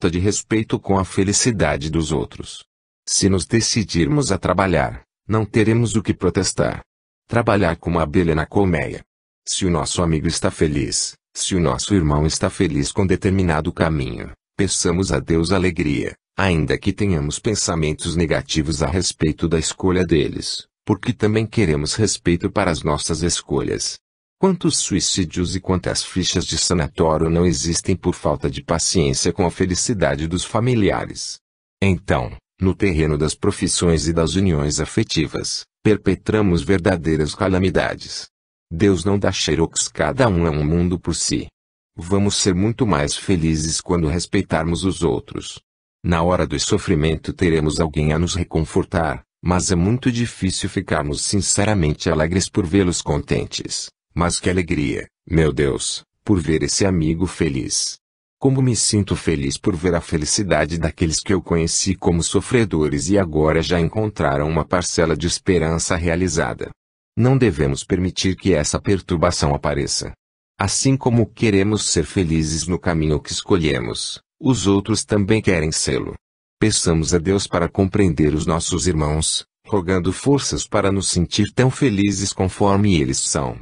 falta de respeito com a felicidade dos outros. Se nos decidirmos a trabalhar, não teremos o que protestar. Trabalhar como a abelha na colmeia. Se o nosso amigo está feliz, se o nosso irmão está feliz com determinado caminho, peçamos a Deus alegria, ainda que tenhamos pensamentos negativos a respeito da escolha deles, porque também queremos respeito para as nossas escolhas. Quantos suicídios e quantas fichas de sanatório não existem por falta de paciência com a felicidade dos familiares? Então, no terreno das profissões e das uniões afetivas, perpetramos verdadeiras calamidades. Deus não dá xerox, cada um é um mundo por si. Vamos ser muito mais felizes quando respeitarmos os outros. Na hora do sofrimento teremos alguém a nos reconfortar, mas é muito difícil ficarmos sinceramente alegres por vê-los contentes. Mas que alegria, meu Deus, por ver esse amigo feliz. Como me sinto feliz por ver a felicidade daqueles que eu conheci como sofredores e agora já encontraram uma parcela de esperança realizada. Não devemos permitir que essa perturbação apareça. Assim como queremos ser felizes no caminho que escolhemos, os outros também querem sê-lo. Peçamos a Deus para compreender os nossos irmãos, rogando forças para nos sentir tão felizes conforme eles são.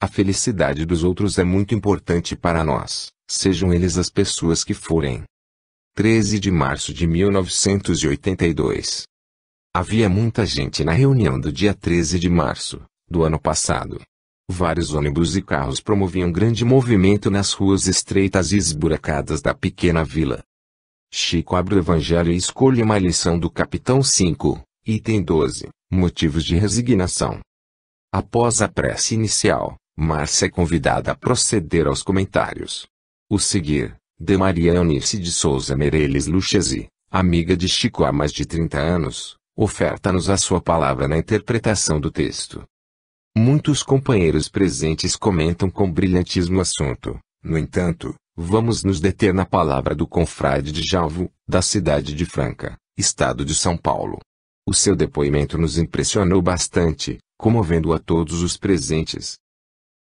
A felicidade dos outros é muito importante para nós, sejam eles as pessoas que forem. 13 de março de 1982. Havia muita gente na reunião do dia 13 de março, do ano passado. Vários ônibus e carros promoviam grande movimento nas ruas estreitas e esburacadas da pequena vila. Chico abre o Evangelho e escolhe uma lição do capítulo 5, item 12, motivos de resignação. Após a prece inicial, Márcia é convidada a proceder aos comentários. O seguir, de Maria Eunice de Souza Meirelles Lucchesi, amiga de Chico há mais de 30 anos, oferta-nos a sua palavra na interpretação do texto. Muitos companheiros presentes comentam com brilhantismo o assunto. No entanto, vamos nos deter na palavra do confrade de Jalvo, da cidade de Franca, estado de São Paulo. O seu depoimento nos impressionou bastante, comovendo a todos os presentes.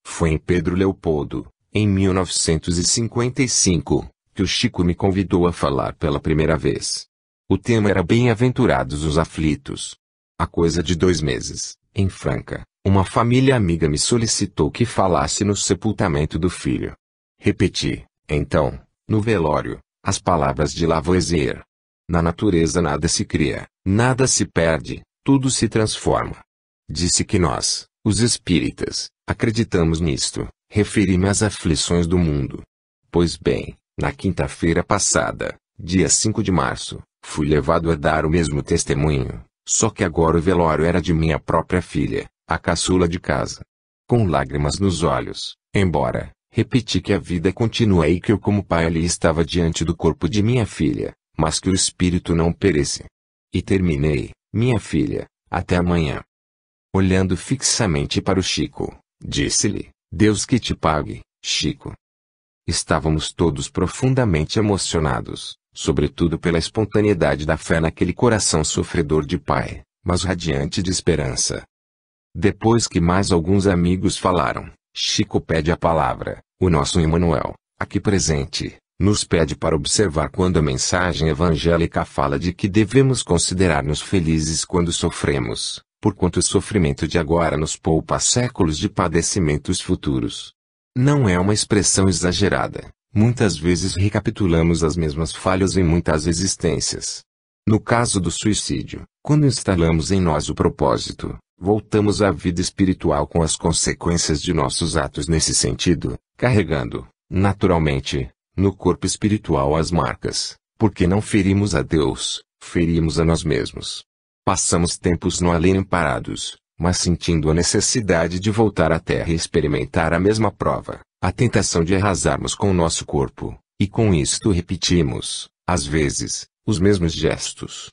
Foi em Pedro Leopoldo, em 1955, que o Chico me convidou a falar pela primeira vez. O tema era Bem-aventurados os aflitos. Há coisa de 2 meses, em Franca, uma família amiga me solicitou que falasse no sepultamento do filho. Repeti, então, no velório, as palavras de Lavoisier. Na natureza nada se cria, nada se perde, tudo se transforma. Disse que nós, os espíritas, acreditamos nisto, referi-me às aflições do mundo. Pois bem, na quinta-feira passada, dia 5 de março, fui levado a dar o mesmo testemunho, só que agora o velório era de minha própria filha, a caçula de casa. Com lágrimas nos olhos, embora, repeti que a vida continua e que eu como pai ali estava diante do corpo de minha filha, mas que o espírito não perece. E terminei, minha filha, até amanhã. Olhando fixamente para o Chico, disse-lhe, Deus que te pague, Chico. Estávamos todos profundamente emocionados, sobretudo pela espontaneidade da fé naquele coração sofredor de pai, mas radiante de esperança. Depois que mais alguns amigos falaram, Chico pede a palavra. O nosso Emmanuel, aqui presente, nos pede para observar quando a mensagem evangélica fala de que devemos considerar-nos felizes quando sofremos, porquanto o sofrimento de agora nos poupa séculos de padecimentos futuros. Não é uma expressão exagerada. Muitas vezes recapitulamos as mesmas falhas em muitas existências. No caso do suicídio, quando instalamos em nós o propósito, voltamos à vida espiritual com as consequências de nossos atos nesse sentido, carregando, naturalmente, no corpo espiritual as marcas, porque não ferimos a Deus, ferimos a nós mesmos. Passamos tempos no além parados, mas sentindo a necessidade de voltar à terra e experimentar a mesma prova, a tentação de arrasarmos com o nosso corpo, e com isto repetimos, às vezes, os mesmos gestos.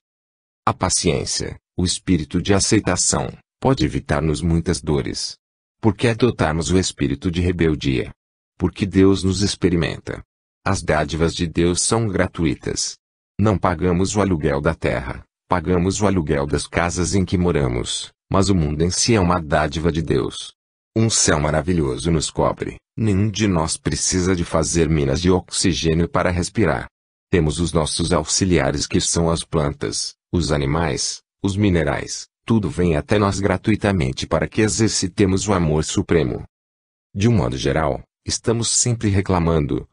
A paciência, o espírito de aceitação, pode evitar-nos muitas dores. Por que adotarmos o espírito de rebeldia? Porque Deus nos experimenta. As dádivas de Deus são gratuitas. Não pagamos o aluguel da terra, pagamos o aluguel das casas em que moramos, mas o mundo em si é uma dádiva de Deus. Um céu maravilhoso nos cobre, nenhum de nós precisa de fazer minas de oxigênio para respirar. Temos os nossos auxiliares que são as plantas, os animais, os minerais, tudo vem até nós gratuitamente para que exercitemos o amor supremo. De um modo geral, estamos sempre reclamando,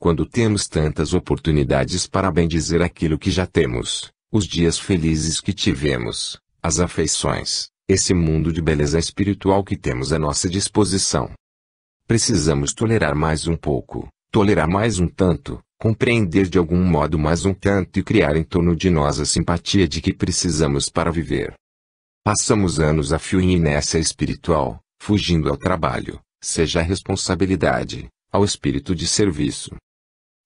quando temos tantas oportunidades para bendizer aquilo que já temos, os dias felizes que tivemos, as afeições, esse mundo de beleza espiritual que temos à nossa disposição. Precisamos tolerar mais um pouco, tolerar mais um tanto, compreender de algum modo mais um tanto e criar em torno de nós a simpatia de que precisamos para viver. Passamos anos a fio em inércia espiritual, fugindo ao trabalho, seja a responsabilidade, ao espírito de serviço.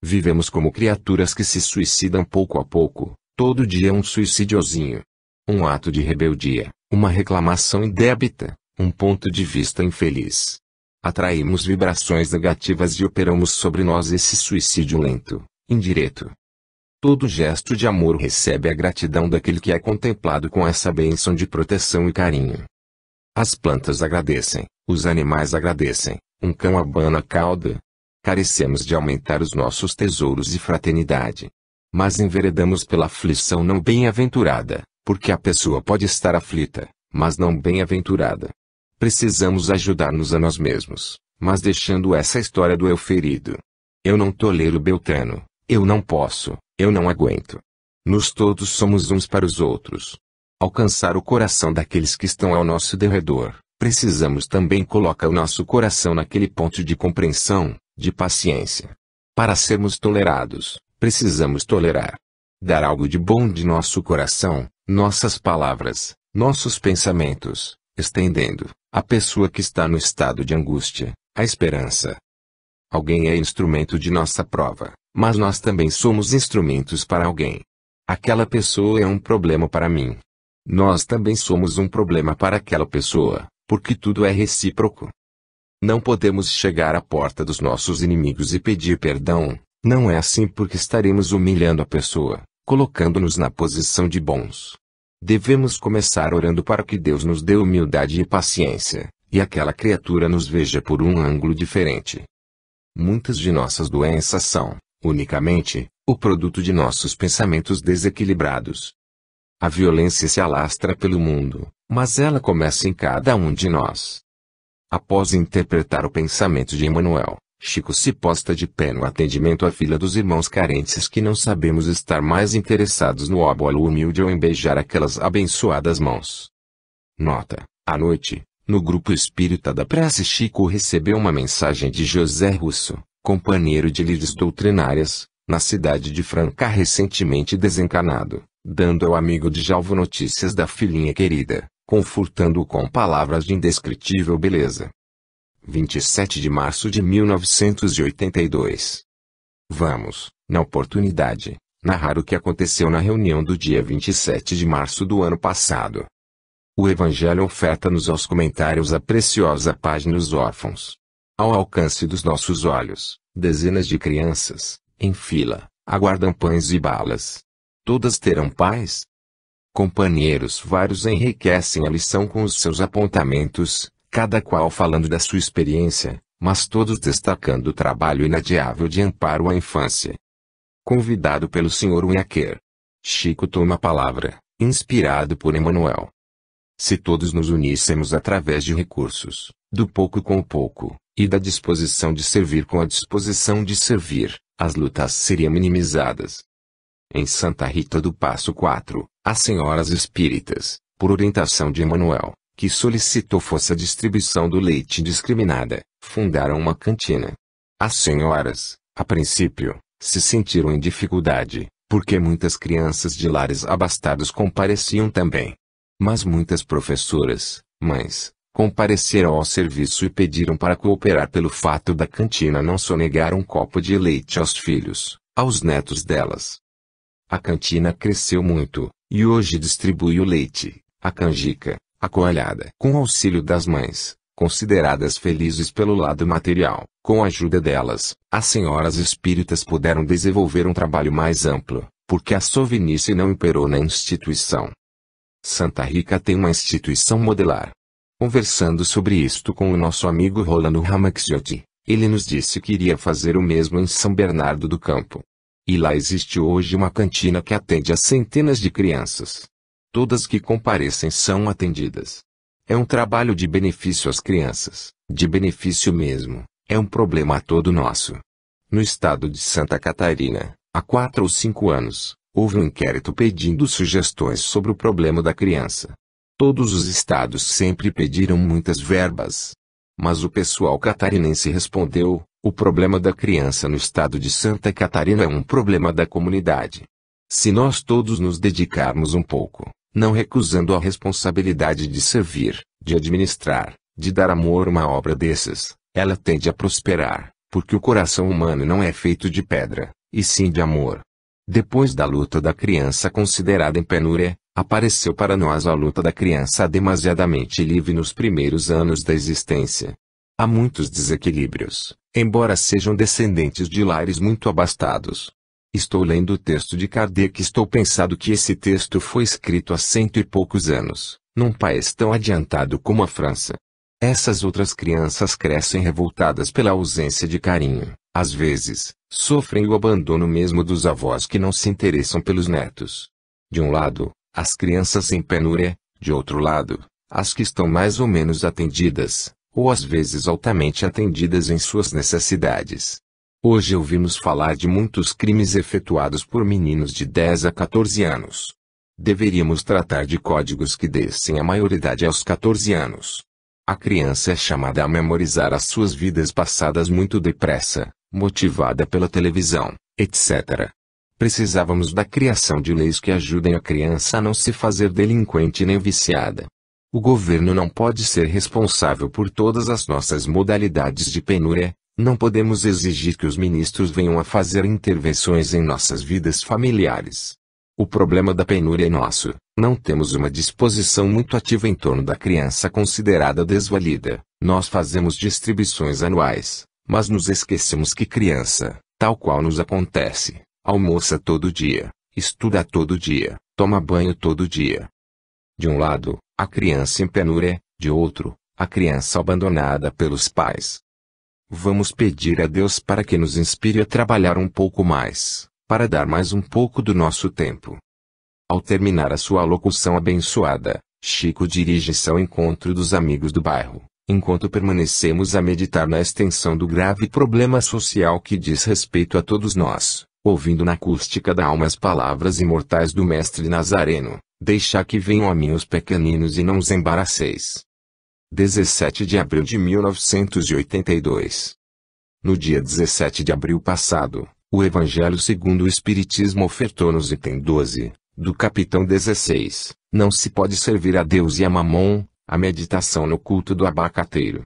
Vivemos como criaturas que se suicidam pouco a pouco, todo dia um suicidiozinho. Um ato de rebeldia, uma reclamação indébita, um ponto de vista infeliz. Atraímos vibrações negativas e operamos sobre nós esse suicídio lento, indireto. Todo gesto de amor recebe a gratidão daquele que é contemplado com essa bênção de proteção e carinho. As plantas agradecem, os animais agradecem, um cão abana a cauda. Carecemos de aumentar os nossos tesouros de fraternidade. Mas enveredamos pela aflição não bem-aventurada, porque a pessoa pode estar aflita, mas não bem-aventurada. Precisamos ajudar-nos a nós mesmos, mas deixando essa história do eu ferido. Eu não tolero Beltrano, eu não posso, eu não aguento. Nós todos somos uns para os outros. Alcançar o coração daqueles que estão ao nosso derredor, precisamos também colocar o nosso coração naquele ponto de compreensão, de paciência. Para sermos tolerados, precisamos tolerar. Dar algo de bom de nosso coração, nossas palavras, nossos pensamentos, estendendo, a pessoa que está no estado de angústia, a esperança. Alguém é instrumento de nossa prova, mas nós também somos instrumentos para alguém. Aquela pessoa é um problema para mim. Nós também somos um problema para aquela pessoa, porque tudo é recíproco. Não podemos chegar à porta dos nossos inimigos e pedir perdão, não é assim porque estaremos humilhando a pessoa, colocando-nos na posição de bons. Devemos começar orando para que Deus nos dê humildade e paciência, e aquela criatura nos veja por um ângulo diferente. Muitas de nossas doenças são, unicamente, o produto de nossos pensamentos desequilibrados. A violência se alastra pelo mundo, mas ela começa em cada um de nós. Após interpretar o pensamento de Emmanuel, Chico se posta de pé no atendimento à fila dos irmãos carentes que não sabemos estar mais interessados no óbolo humilde ou em beijar aquelas abençoadas mãos. Nota: à noite, no grupo espírita da prece, Chico recebeu uma mensagem de José Russo, companheiro de lides doutrinárias, na cidade de Franca recentemente desencarnado, dando ao amigo Djalvo notícias da filhinha querida, confortando-o com palavras de indescritível beleza. 27 de março de 1982. Vamos, na oportunidade, narrar o que aconteceu na reunião do dia 27 de março do ano passado. O Evangelho oferta-nos aos comentários a preciosa página dos órfãos. Ao alcance dos nossos olhos, dezenas de crianças, em fila, aguardam pães e balas. Todas terão paz? Companheiros vários enriquecem a lição com os seus apontamentos, cada qual falando da sua experiência, mas todos destacando o trabalho inadiável de amparo à infância. Convidado pelo Sr. Unaquer, Chico toma a palavra, inspirado por Emmanuel. Se todos nos uníssemos através de recursos, do pouco com o pouco, e da disposição de servir com a disposição de servir, as lutas seriam minimizadas. Em Santa Rita do Passo 4, as senhoras espíritas, por orientação de Emmanuel, que solicitou fosse a distribuição do leite indiscriminada, fundaram uma cantina. As senhoras, a princípio, se sentiram em dificuldade, porque muitas crianças de lares abastados compareciam também. Mas muitas professoras, mães, compareceram ao serviço e pediram para cooperar pelo fato da cantina não sonegar um copo de leite aos filhos, aos netos delas. A cantina cresceu muito, e hoje distribui o leite, a canjica, a coalhada. Com auxílio das mães, consideradas felizes pelo lado material, com a ajuda delas, as senhoras espíritas puderam desenvolver um trabalho mais amplo, porque a sovinice não imperou na instituição. Santa Rita tem uma instituição modelar. Conversando sobre isto com o nosso amigo Rolando Ramaxiotti, ele nos disse que iria fazer o mesmo em São Bernardo do Campo. E lá existe hoje uma cantina que atende a centenas de crianças. Todas que comparecem são atendidas. É um trabalho de benefício às crianças, de benefício mesmo, é um problema todo nosso. No estado de Santa Catarina, há 4 ou 5 anos, houve um inquérito pedindo sugestões sobre o problema da criança. Todos os estados sempre pediram muitas verbas. Mas o pessoal catarinense respondeu: o problema da criança no estado de Santa Catarina é um problema da comunidade. Se nós todos nos dedicarmos um pouco, não recusando a responsabilidade de servir, de administrar, de dar amor a uma obra dessas, ela tende a prosperar, porque o coração humano não é feito de pedra, e sim de amor. Depois da luta da criança considerada em penúria, apareceu para nós a luta da criança demasiadamente livre nos primeiros anos da existência. Há muitos desequilíbrios, embora sejam descendentes de lares muito abastados. Estou lendo o texto de Kardec e estou pensando que esse texto foi escrito há 100 e poucos anos, num país tão adiantado como a França. Essas outras crianças crescem revoltadas pela ausência de carinho, às vezes, sofrem o abandono mesmo dos avós que não se interessam pelos netos. De um lado, as crianças em penúria, de outro lado, as que estão mais ou menos atendidas, ou às vezes altamente atendidas em suas necessidades. Hoje ouvimos falar de muitos crimes efetuados por meninos de 10 a 14 anos. Deveríamos tratar de códigos que descem à maioridade aos 14 anos. A criança é chamada a memorizar as suas vidas passadas muito depressa, motivada pela televisão, etc. Precisávamos da criação de leis que ajudem a criança a não se fazer delinquente nem viciada. O governo não pode ser responsável por todas as nossas modalidades de penúria, não podemos exigir que os ministros venham a fazer intervenções em nossas vidas familiares. O problema da penúria é nosso, não temos uma disposição muito ativa em torno da criança considerada desvalida, nós fazemos distribuições anuais, mas nos esquecemos que criança, tal qual nos acontece, almoça todo dia, estuda todo dia, toma banho todo dia. De um lado, a criança em penúria, de outro, a criança abandonada pelos pais. Vamos pedir a Deus para que nos inspire a trabalhar um pouco mais, para dar mais um pouco do nosso tempo. Ao terminar a sua alocução abençoada, Chico dirige-se ao encontro dos amigos do bairro, enquanto permanecemos a meditar na extensão do grave problema social que diz respeito a todos nós, ouvindo na acústica da alma as palavras imortais do Mestre Nazareno: deixai que venham a mim os pequeninos e não os embaraceis. 17 de abril de 1982. No dia 17 de abril passado, o Evangelho segundo o Espiritismo ofertou-nos item 12, do capitão 16, não se pode servir a Deus e a Mamon, a meditação no culto do abacateiro.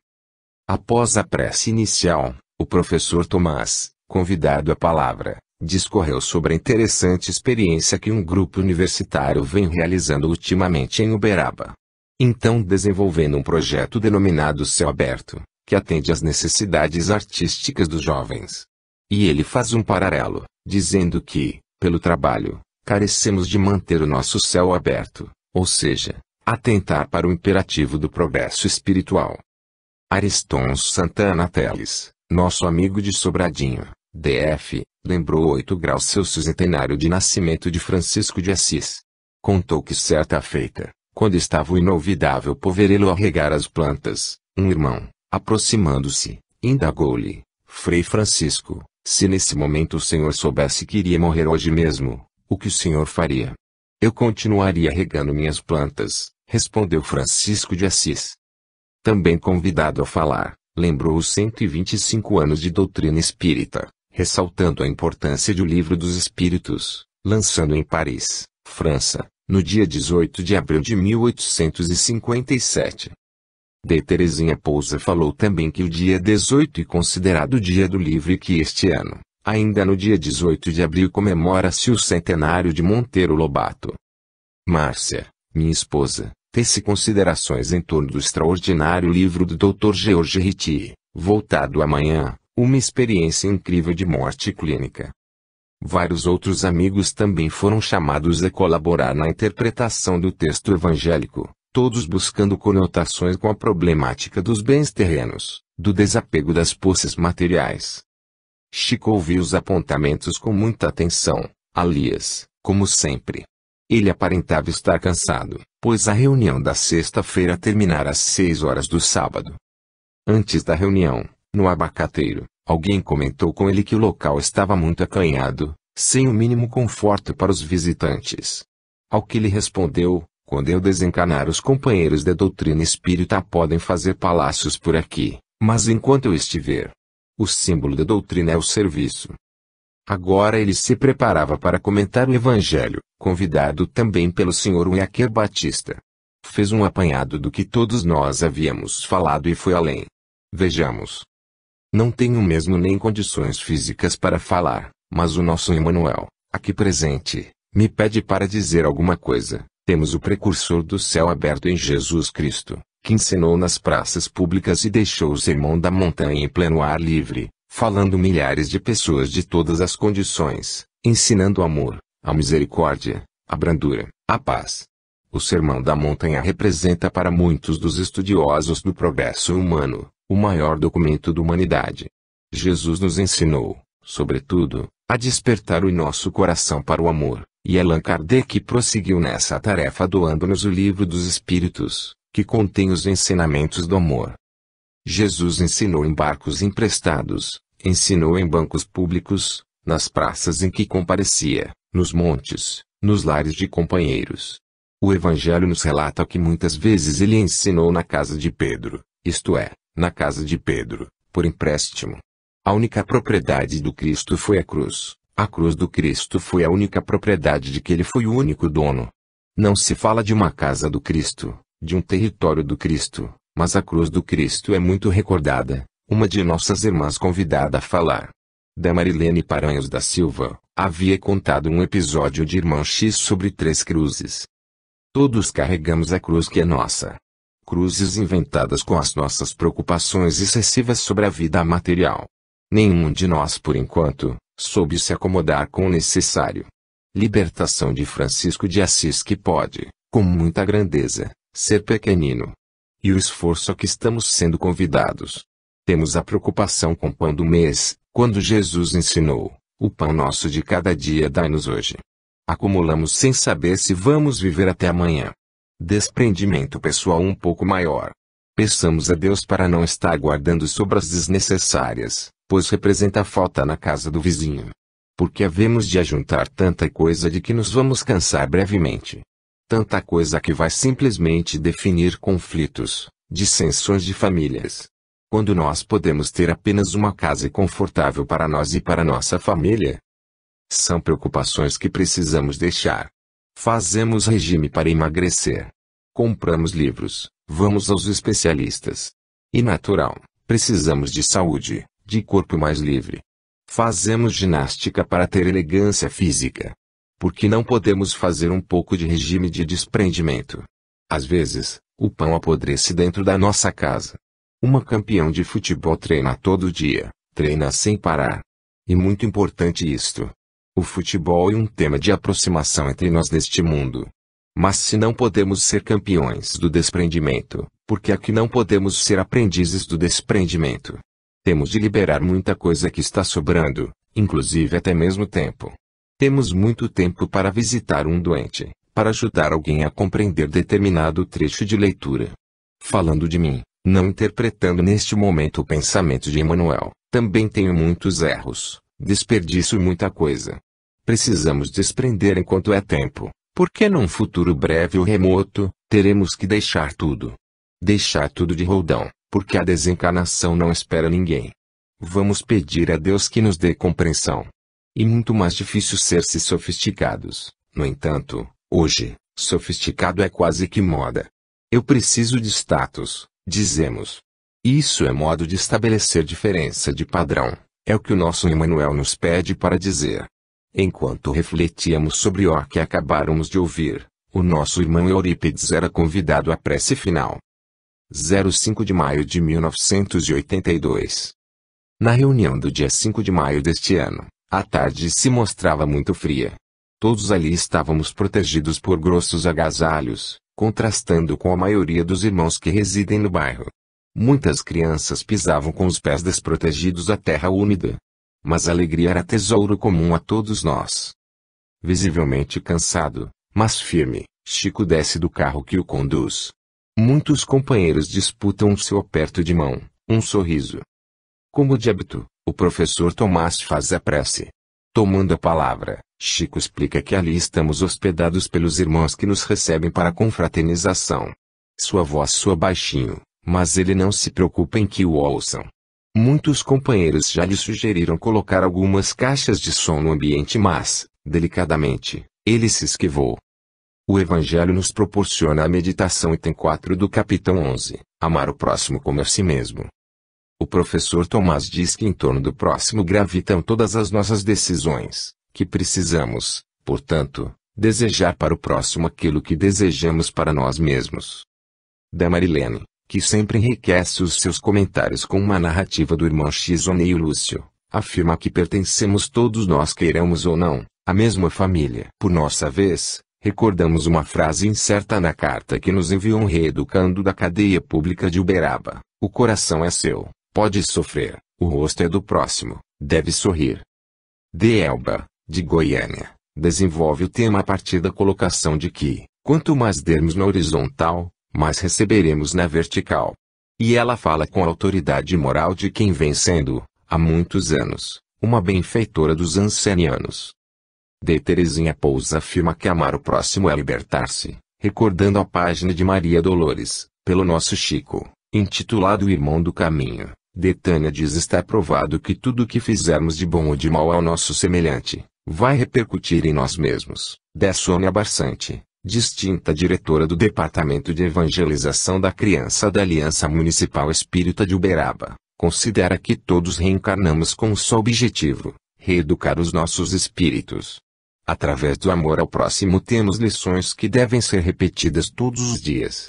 Após a prece inicial, o professor Tomás, convidado à palavra, discorreu sobre a interessante experiência que um grupo universitário vem realizando ultimamente em Uberaba. Então desenvolvendo um projeto denominado Céu Aberto, que atende às necessidades artísticas dos jovens. E ele faz um paralelo, dizendo que, pelo trabalho, carecemos de manter o nosso céu aberto, ou seja, atentar para o imperativo do progresso espiritual. Ariston Santana Teles, nosso amigo de Sobradinho, DF, lembrou 8 graus seu centenário de nascimento de Francisco de Assis. Contou que certa feita, quando estava o inolvidável poverelo a regar as plantas, um irmão, aproximando-se, indagou-lhe: Frei Francisco, se nesse momento o senhor soubesse que iria morrer hoje mesmo, o que o senhor faria? Eu continuaria regando minhas plantas, respondeu Francisco de Assis. Também convidado a falar, lembrou os 125 anos de doutrina espírita, ressaltando a importância do Livro dos Espíritos, lançado em Paris, França, no dia 18 de abril de 1857. D. Terezinha Pousa falou também que o dia 18 é considerado o dia do livro e que este ano, ainda no dia 18 de abril, comemora-se o centenário de Monteiro Lobato. Márcia, minha esposa, tece considerações em torno do extraordinário livro do Dr. George Ritchie, voltado amanhã, uma experiência incrível de morte clínica. Vários outros amigos também foram chamados a colaborar na interpretação do texto evangélico, todos buscando conotações com a problemática dos bens terrenos, do desapego das posses materiais. Chico ouviu os apontamentos com muita atenção, aliás, como sempre. Ele aparentava estar cansado, pois a reunião da sexta-feira terminara às 6 horas do sábado. Antes da reunião, no abacateiro, alguém comentou com ele que o local estava muito acanhado, sem o mínimo conforto para os visitantes. Ao que ele respondeu: quando eu desencanar, os companheiros da doutrina espírita podem fazer palácios por aqui, mas enquanto eu estiver, o símbolo da doutrina é o serviço. Agora ele se preparava para comentar o Evangelho, convidado também pelo Sr. Joaquim Batista. Fez um apanhado do que todos nós havíamos falado e foi além. Vejamos. Não tenho mesmo nem condições físicas para falar, mas o nosso Emmanuel, aqui presente, me pede para dizer alguma coisa. Temos o precursor do céu aberto em Jesus Cristo, que ensinou nas praças públicas e deixou o sermão da montanha em pleno ar livre, falando milhares de pessoas de todas as condições, ensinando o amor, a misericórdia, a brandura, a paz. O sermão da montanha representa para muitos dos estudiosos do progresso humano, o maior documento da humanidade. Jesus nos ensinou, sobretudo, a despertar o nosso coração para o amor, e Allan Kardec prosseguiu nessa tarefa doando-nos o Livro dos Espíritos, que contém os ensinamentos do amor. Jesus ensinou em barcos emprestados, ensinou em bancos públicos, nas praças em que comparecia, nos montes, nos lares de companheiros. O Evangelho nos relata que muitas vezes ele ensinou na casa de Pedro, isto é, na casa de Pedro, por empréstimo. A única propriedade do Cristo foi a cruz. A cruz do Cristo foi a única propriedade de que ele foi o único dono. Não se fala de uma casa do Cristo, de um território do Cristo, mas a cruz do Cristo é muito recordada, uma de nossas irmãs convidada a falar. Da Marilene Paranhos da Silva, havia contado um episódio de Irmão X sobre 3 cruzes. Todos carregamos a cruz que é nossa. Cruzes inventadas com as nossas preocupações excessivas sobre a vida material. Nenhum de nós por enquanto, soube se acomodar com o necessário. Libertação de Francisco de Assis que pode, com muita grandeza, ser pequenino. E o esforço a que estamos sendo convidados. Temos a preocupação com o pão do mês, quando Jesus ensinou, o pão nosso de cada dia dai-nos hoje. Acumulamos sem saber se vamos viver até amanhã. Desprendimento pessoal um pouco maior. Peçamos a Deus para não estar guardando sobras desnecessárias, pois representa falta na casa do vizinho. Porque havemos de ajuntar tanta coisa de que nos vamos cansar brevemente. Tanta coisa que vai simplesmente definir conflitos, dissensões de famílias. Quando nós podemos ter apenas uma casa confortável para nós e para nossa família. São preocupações que precisamos deixar. Fazemos regime para emagrecer. Compramos livros, vamos aos especialistas. E natural, precisamos de saúde, de corpo mais livre. Fazemos ginástica para ter elegância física. Porque não podemos fazer um pouco de regime de desprendimento. Às vezes, o pão apodrece dentro da nossa casa. Uma campeã de futebol treina todo dia, treina sem parar. E muito importante isto. O futebol é um tema de aproximação entre nós neste mundo. Mas se não podemos ser campeões do desprendimento, porque aqui não podemos ser aprendizes do desprendimento. Temos de liberar muita coisa que está sobrando, inclusive até mesmo tempo. Temos muito tempo para visitar um doente, para ajudar alguém a compreender determinado trecho de leitura. Falando de mim, não interpretando neste momento o pensamento de Emmanuel, também tenho muitos erros, desperdiço muita coisa. Precisamos desprender enquanto é tempo, porque num futuro breve ou remoto, teremos que deixar tudo. Deixar tudo de roldão, porque a desencarnação não espera ninguém. Vamos pedir a Deus que nos dê compreensão. E muito mais difícil ser-se sofisticados. No entanto, hoje, sofisticado é quase que moda. Eu preciso de status, dizemos. Isso é modo de estabelecer diferença de padrão, é o que o nosso Emmanuel nos pede para dizer. Enquanto refletíamos sobre o que acabáramos de ouvir, o nosso irmão Eurípides era convidado à prece final. 05 de maio de 1982. Na reunião do dia 5 de maio deste ano, a tarde se mostrava muito fria. Todos ali estávamos protegidos por grossos agasalhos, contrastando com a maioria dos irmãos que residem no bairro. Muitas crianças pisavam com os pés desprotegidos a terra úmida. mas a alegria era tesouro comum a todos nós. Visivelmente cansado, mas firme, Chico desce do carro que o conduz. Muitos companheiros disputam seu aperto de mão, um sorriso. Como de hábito, o professor Tomás faz a prece. Tomando a palavra, Chico explica que ali estamos hospedados pelos irmãos que nos recebem para a confraternização. Sua voz soa baixinho, mas ele não se preocupa em que o ouçam. Muitos companheiros já lhe sugeriram colocar algumas caixas de som no ambiente, mas, delicadamente, ele se esquivou. O Evangelho nos proporciona a meditação item 4 do capítulo 11, amar o próximo como a si mesmo. O professor Tomás diz que em torno do próximo gravitam todas as nossas decisões, que precisamos, portanto, desejar para o próximo aquilo que desejamos para nós mesmos. Damarilene, que sempre enriquece os seus comentários com uma narrativa do irmão Xisoneio Lúcio, afirma que pertencemos todos nós, queiramos ou não, à mesma família. Por nossa vez, recordamos uma frase incerta na carta que nos enviou um reeducando da cadeia pública de Uberaba: o coração é seu, pode sofrer, o rosto é do próximo, deve sorrir. De Elba, de Goiânia, desenvolve o tema a partir da colocação de que, quanto mais dermos na horizontal, mais receberemos na vertical. E ela fala com a autoridade moral de quem vem sendo, há muitos anos, uma benfeitora dos ancenianos. De Terezinha Pousa afirma que amar o próximo é libertar-se, recordando a página de Maria Dolores, pelo nosso Chico, intitulado O Irmão do Caminho. De Tânia diz: está provado que tudo o que fizermos de bom ou de mal ao nosso semelhante, vai repercutir em nós mesmos. De Sônia Barçante, distinta diretora do Departamento de Evangelização da Criança da Aliança Municipal Espírita de Uberaba, considera que todos reencarnamos com um só objetivo: reeducar os nossos espíritos. Através do amor ao próximo temos lições que devem ser repetidas todos os dias.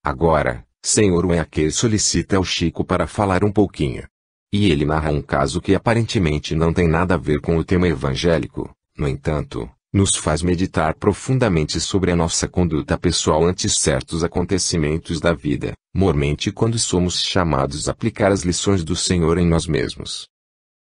Agora, Senhor Ueque solicita ao Chico para falar um pouquinho. E ele narra um caso que aparentemente não tem nada a ver com o tema evangélico, no entanto, nos faz meditar profundamente sobre a nossa conduta pessoal ante certos acontecimentos da vida, mormente quando somos chamados a aplicar as lições do Senhor em nós mesmos.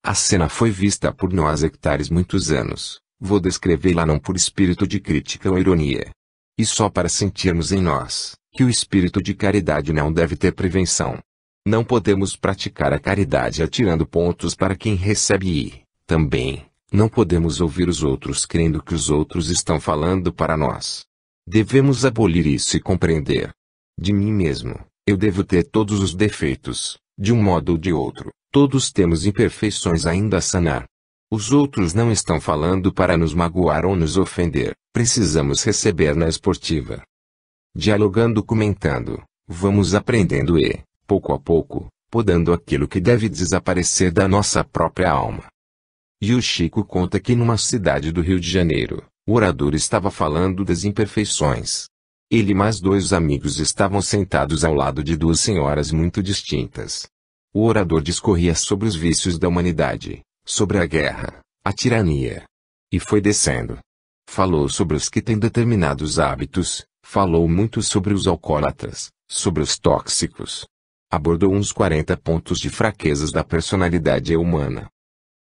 A cena foi vista por nós hectares muitos anos, vou descrevê-la não por espírito de crítica ou ironia. E só para sentirmos em nós, que o espírito de caridade não deve ter prevenção. Não podemos praticar a caridade atirando pontos para quem recebe e, também, não podemos ouvir os outros crendo que os outros estão falando para nós. Devemos abolir isso e compreender. De mim mesmo, eu devo ter todos os defeitos, de um modo ou de outro, todos temos imperfeições ainda a sanar. Os outros não estão falando para nos magoar ou nos ofender, precisamos receber na esportiva. Dialogando, comentando, vamos aprendendo e, pouco a pouco, podando aquilo que deve desaparecer da nossa própria alma. E o Chico conta que numa cidade do Rio de Janeiro, o orador estava falando das imperfeições. Ele e mais dois amigos estavam sentados ao lado de duas senhoras muito distintas. O orador discorria sobre os vícios da humanidade, sobre a guerra, a tirania. E foi descendo. Falou sobre os que têm determinados hábitos, falou muito sobre os alcoólatras, sobre os tóxicos. Abordou uns 40 pontos de fraquezas da personalidade humana.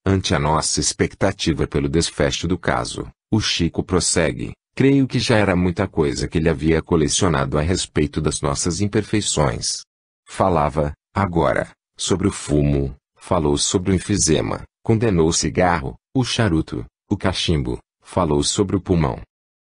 Ante a nossa expectativa pelo desfecho do caso, o Chico prossegue: creio que já era muita coisa que ele havia colecionado a respeito das nossas imperfeições. Falava, agora, sobre o fumo, falou sobre o enfisema, condenou o cigarro, o charuto, o cachimbo, falou sobre o pulmão.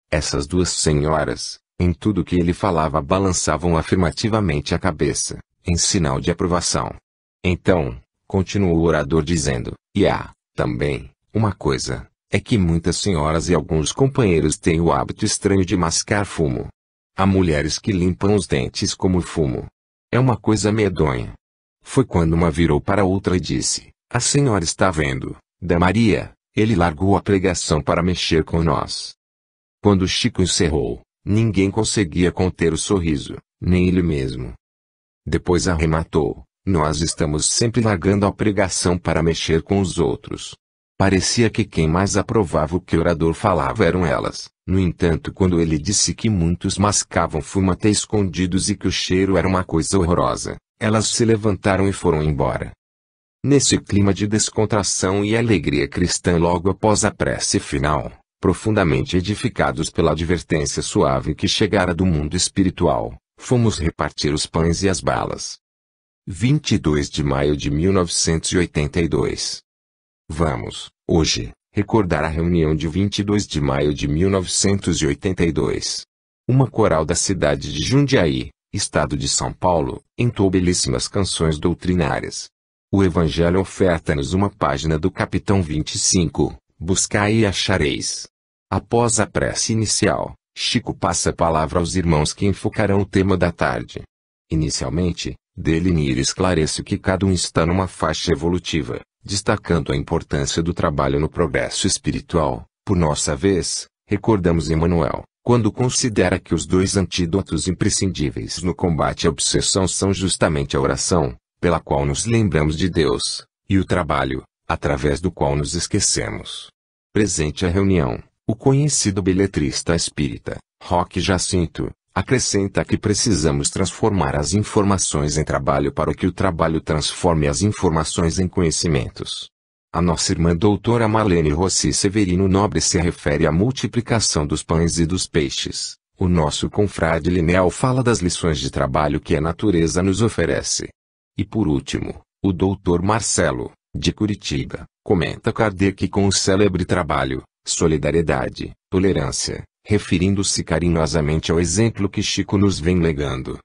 Essas duas senhoras, em tudo que ele falava, balançavam afirmativamente a cabeça, em sinal de aprovação. Então, continuou o orador dizendo, e há, também, uma coisa, é que muitas senhoras e alguns companheiros têm o hábito estranho de mascar fumo. Há mulheres que limpam os dentes como fumo. É uma coisa medonha. Foi quando uma virou para outra e disse, a senhora está vendo, da Maria, ele largou a pregação para mexer com nós. Quando Chico encerrou, ninguém conseguia conter o sorriso, nem ele mesmo. Depois arrematou, nós estamos sempre largando a pregação para mexer com os outros. Parecia que quem mais aprovava o que o orador falava eram elas. No entanto, quando ele disse que muitos mascavam fumo até escondidos e que o cheiro era uma coisa horrorosa, elas se levantaram e foram embora. Nesse clima de descontração e alegria cristã logo após a prece final, profundamente edificados pela advertência suave que chegara do mundo espiritual, fomos repartir os pães e as balas. 22 de maio de 1982. Vamos, hoje, recordar a reunião de 22 de maio de 1982. Uma coral da cidade de Jundiaí, estado de São Paulo, entoou belíssimas canções doutrinárias. O Evangelho oferta-nos uma página do capitão 25, buscai e achareis. Após a prece inicial, Chico passa a palavra aos irmãos que enfocarão o tema da tarde. Inicialmente, Delinir esclarece que cada um está numa faixa evolutiva, destacando a importância do trabalho no progresso espiritual. Por nossa vez, recordamos Emmanuel, quando considera que os dois antídotos imprescindíveis no combate à obsessão são justamente a oração, pela qual nos lembramos de Deus, e o trabalho, através do qual nos esquecemos. Presente à reunião, o conhecido beletrista espírita, Roque Jacinto, acrescenta que precisamos transformar as informações em trabalho para que o trabalho transforme as informações em conhecimentos. A nossa irmã doutora Marlene Rossi Severino Nobre se refere à multiplicação dos pães e dos peixes. O nosso confrade Linel fala das lições de trabalho que a natureza nos oferece. E por último, o doutor Marcelo, de Curitiba, comenta Kardec com o célebre trabalho, solidariedade, tolerância, referindo-se carinhosamente ao exemplo que Chico nos vem legando.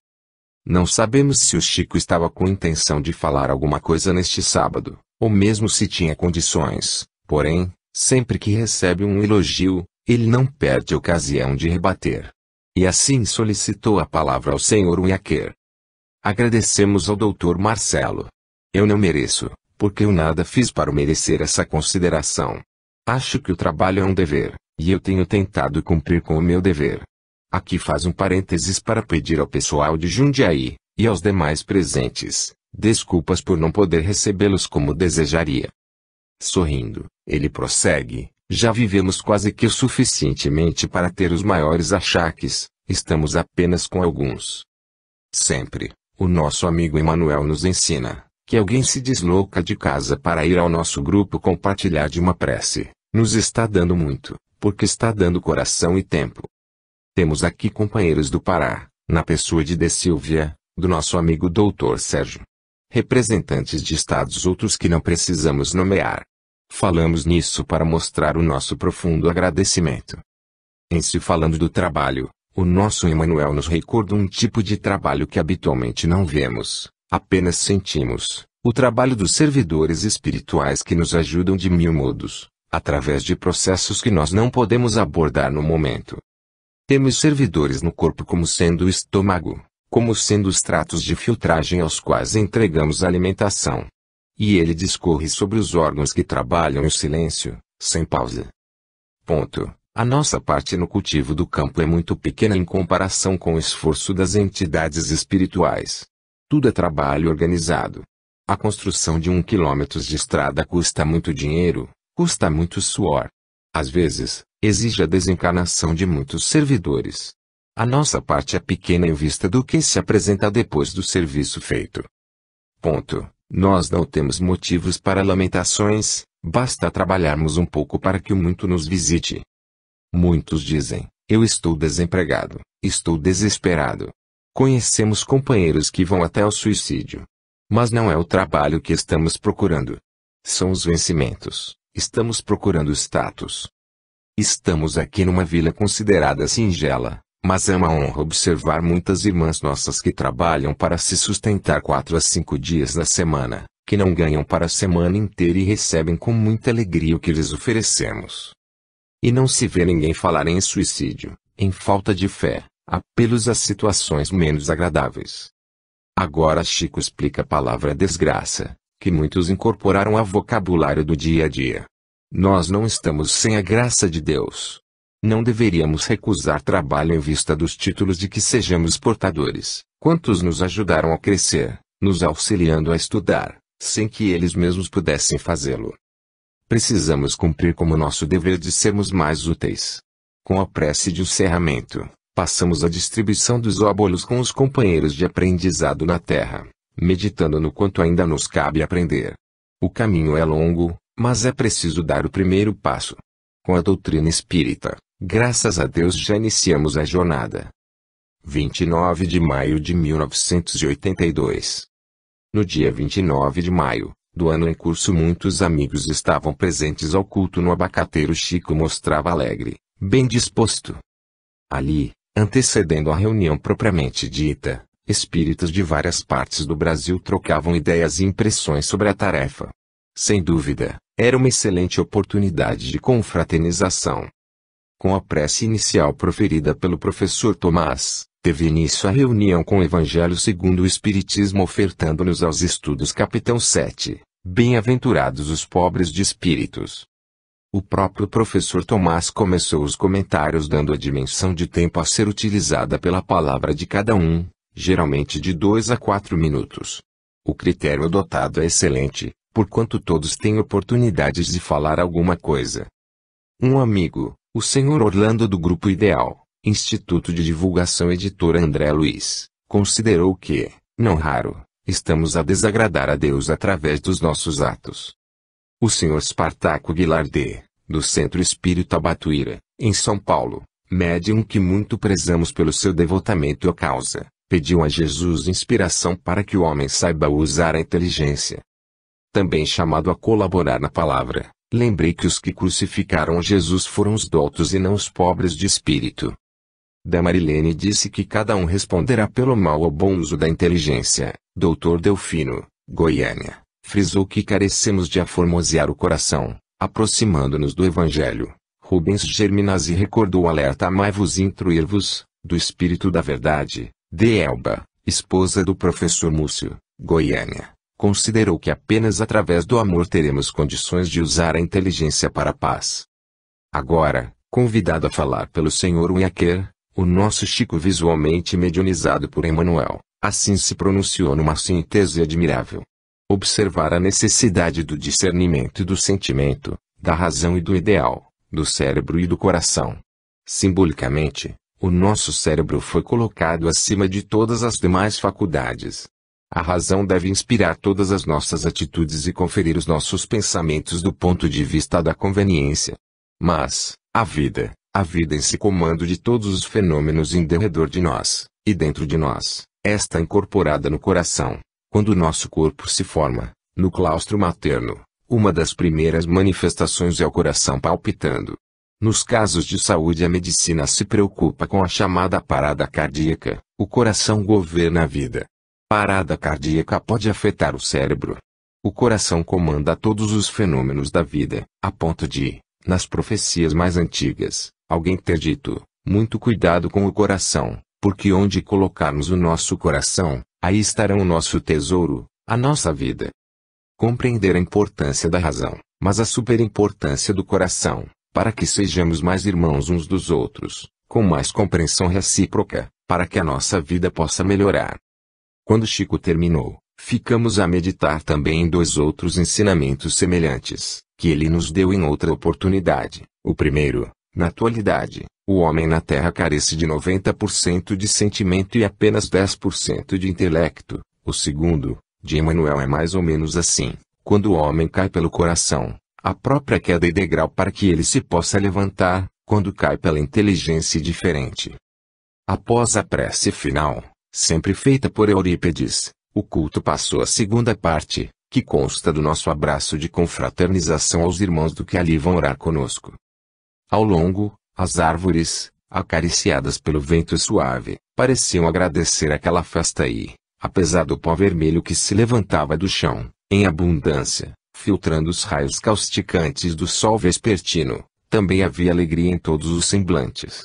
Não sabemos se o Chico estava com intenção de falar alguma coisa neste sábado, ou mesmo se tinha condições, porém, sempre que recebe um elogio, ele não perde a ocasião de rebater. E assim solicitou a palavra ao Senhor Uiaquer. Agradecemos ao Dr. Marcelo. Eu não mereço, porque eu nada fiz para merecer essa consideração. Acho que o trabalho é um dever, e eu tenho tentado cumprir com o meu dever. Aqui faz um parênteses para pedir ao pessoal de Jundiaí, e aos demais presentes, desculpas por não poder recebê-los como desejaria. Sorrindo, ele prossegue, já vivemos quase que o suficientemente para ter os maiores achaques, estamos apenas com alguns. Sempre. O nosso amigo Emmanuel nos ensina, que alguém se desloca de casa para ir ao nosso grupo compartilhar de uma prece, nos está dando muito, porque está dando coração e tempo. Temos aqui companheiros do Pará, na pessoa de De Silvia, do nosso amigo Dr. Sérgio. Representantes de estados outros que não precisamos nomear. Falamos nisso para mostrar o nosso profundo agradecimento. Em se falando do trabalho, o nosso Emmanuel nos recorda um tipo de trabalho que habitualmente não vemos, apenas sentimos, o trabalho dos servidores espirituais que nos ajudam de mil modos, através de processos que nós não podemos abordar no momento. Temos servidores no corpo como sendo o estômago, como sendo os tratos de filtragem aos quais entregamos a alimentação. E ele discorre sobre os órgãos que trabalham em silêncio, sem pausa. Ponto. A nossa parte no cultivo do campo é muito pequena em comparação com o esforço das entidades espirituais. Tudo é trabalho organizado. A construção de 1 quilômetro de estrada custa muito dinheiro, custa muito suor. Às vezes, exige a desencarnação de muitos servidores. A nossa parte é pequena em vista do que se apresenta depois do serviço feito. Ponto. Nós não temos motivos para lamentações, basta trabalharmos um pouco para que o muito nos visite. Muitos dizem, eu estou desempregado, estou desesperado. Conhecemos companheiros que vão até ao suicídio. Mas não é o trabalho que estamos procurando. São os vencimentos, estamos procurando status. Estamos aqui numa vila considerada singela, mas é uma honra observar muitas irmãs nossas que trabalham para se sustentar 4 a 5 dias na semana, que não ganham para a semana inteira e recebem com muita alegria o que lhes oferecemos. E não se vê ninguém falar em suicídio, em falta de fé, apelos a situações menos agradáveis. Agora Chico explica a palavra desgraça, que muitos incorporaram ao vocabulário do dia a dia. Nós não estamos sem a graça de Deus. Não deveríamos recusar trabalho em vista dos títulos de que sejamos portadores. Quantos nos ajudaram a crescer, nos auxiliando a estudar, sem que eles mesmos pudessem fazê-lo. Precisamos cumprir como nosso dever de sermos mais úteis. Com a prece de encerramento, passamos a distribuição dos óbolos com os companheiros de aprendizado na terra, meditando no quanto ainda nos cabe aprender. O caminho é longo, mas é preciso dar o primeiro passo. Com a doutrina espírita, graças a Deus já iniciamos a jornada. 29 de maio de 1982. No dia 29 de maio do ano em curso, muitos amigos estavam presentes ao culto no Abacateiro. Chico mostrava alegre, bem disposto. Ali, antecedendo a reunião propriamente dita, espíritas de várias partes do Brasil trocavam ideias e impressões sobre a tarefa. Sem dúvida, era uma excelente oportunidade de confraternização. Com a prece inicial proferida pelo professor Tomás, teve início a reunião com o Evangelho segundo o Espiritismo, ofertando-nos aos estudos capítulo 7, Bem-aventurados os pobres de espíritos. O próprio professor Tomás começou os comentários dando a dimensão de tempo a ser utilizada pela palavra de cada um, geralmente de 2 a 4 minutos. O critério adotado é excelente, porquanto todos têm oportunidades de falar alguma coisa. Um amigo, o Sr. Orlando do Grupo Ideal, Instituto de Divulgação Editora André Luiz, considerou que, não raro, estamos a desagradar a Deus através dos nossos atos. O Sr. Spartaco Guilardé, do Centro Espírita Batuíra, em São Paulo, médium que muito prezamos pelo seu devotamento à causa, pediu a Jesus inspiração para que o homem saiba usar a inteligência. Também chamado a colaborar na palavra, lembrei que os que crucificaram Jesus foram os doutos e não os pobres de espírito. Damarilene disse que cada um responderá pelo mal ou bom uso da inteligência. Dr. Delfino, Goiânia, frisou que carecemos de aformosear o coração, aproximando-nos do Evangelho. Rubens Germinazzi recordou o alerta Amai-vos e instruir-vos, do Espírito da Verdade. De Elba, esposa do professor Múcio, Goiânia, considerou que apenas através do amor teremos condições de usar a inteligência para a paz. Agora, convidado a falar pelo Sr. Uiaquer, o nosso Chico, visualmente mediunizado por Emmanuel, assim se pronunciou numa síntese admirável. Observar a necessidade do discernimento e do sentimento, da razão e do ideal, do cérebro e do coração. Simbolicamente, o nosso cérebro foi colocado acima de todas as demais faculdades. A razão deve inspirar todas as nossas atitudes e conferir os nossos pensamentos do ponto de vista da conveniência. Mas, a vida em si comando de todos os fenômenos em derredor de nós, e dentro de nós, está incorporada no coração. Quando o nosso corpo se forma, no claustro materno, uma das primeiras manifestações é o coração palpitando. Nos casos de saúde, a medicina se preocupa com a chamada parada cardíaca. O coração governa a vida. Parada cardíaca pode afetar o cérebro. O coração comanda todos os fenômenos da vida, a ponto de, nas profecias mais antigas, alguém ter dito: muito cuidado com o coração, porque onde colocarmos o nosso coração, aí estará o nosso tesouro, a nossa vida. Compreender a importância da razão, mas a superimportância do coração, para que sejamos mais irmãos uns dos outros, com mais compreensão recíproca, para que a nossa vida possa melhorar. Quando Chico terminou, ficamos a meditar também em 2 outros ensinamentos semelhantes, que ele nos deu em outra oportunidade. O primeiro: na atualidade, o homem na Terra carece de 90% de sentimento e apenas 10% de intelecto. O segundo, de Emmanuel, é mais ou menos assim: quando o homem cai pelo coração, a própria queda é degrau para que ele se possa levantar; quando cai pela inteligência, é diferente. Após a prece final, sempre feita por Eurípedes, o culto passou à segunda parte, que consta do nosso abraço de confraternização aos irmãos do que ali vão orar conosco. Ao longo, as árvores, acariciadas pelo vento suave, pareciam agradecer aquela festa e, apesar do pó vermelho que se levantava do chão, em abundância, filtrando os raios causticantes do sol vespertino, também havia alegria em todos os semblantes.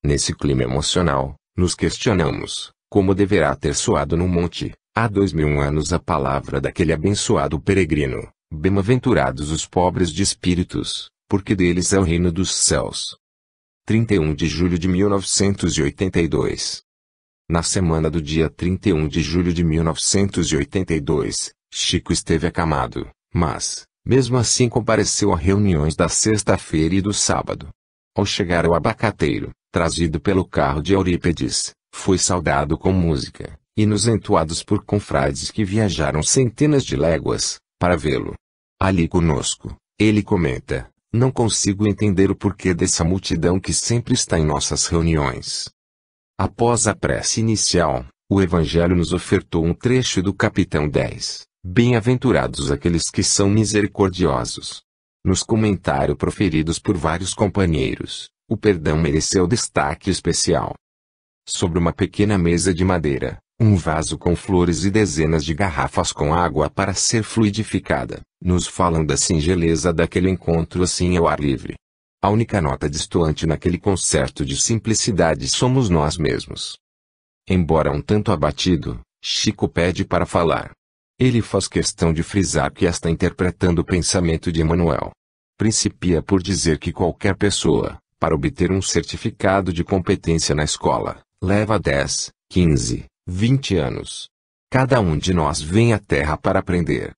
Nesse clima emocional, nos questionamos: como deverá ter soado no monte, há 2000 anos, a palavra daquele abençoado peregrino: bem-aventurados os pobres de espíritos, porque deles é o reino dos céus. 31 de julho de 1982. Na semana do dia 31 de julho de 1982, Chico esteve acamado, mas, mesmo assim, compareceu a reuniões da sexta-feira e do sábado. Ao chegar ao Abacateiro, trazido pelo carro de Eurípedes, foi saudado com música, hinos entoados por confrades que viajaram centenas de léguas, para vê-lo ali conosco. Ele comenta: não consigo entender o porquê dessa multidão que sempre está em nossas reuniões. Após a prece inicial, o Evangelho nos ofertou um trecho do capítulo 10. Bem-aventurados aqueles que são misericordiosos. Nos comentários proferidos por vários companheiros, o perdão mereceu destaque especial. Sobre uma pequena mesa de madeira, um vaso com flores e dezenas de garrafas com água para ser fluidificada, nos falam da singeleza daquele encontro assim ao ar livre. A única nota destoante naquele concerto de simplicidade somos nós mesmos. Embora um tanto abatido, Chico pede para falar. Ele faz questão de frisar que está interpretando o pensamento de Emmanuel. Principia por dizer que qualquer pessoa, para obter um certificado de competência na escola, leva 10, 15, 20 anos. Cada um de nós vem à Terra para aprender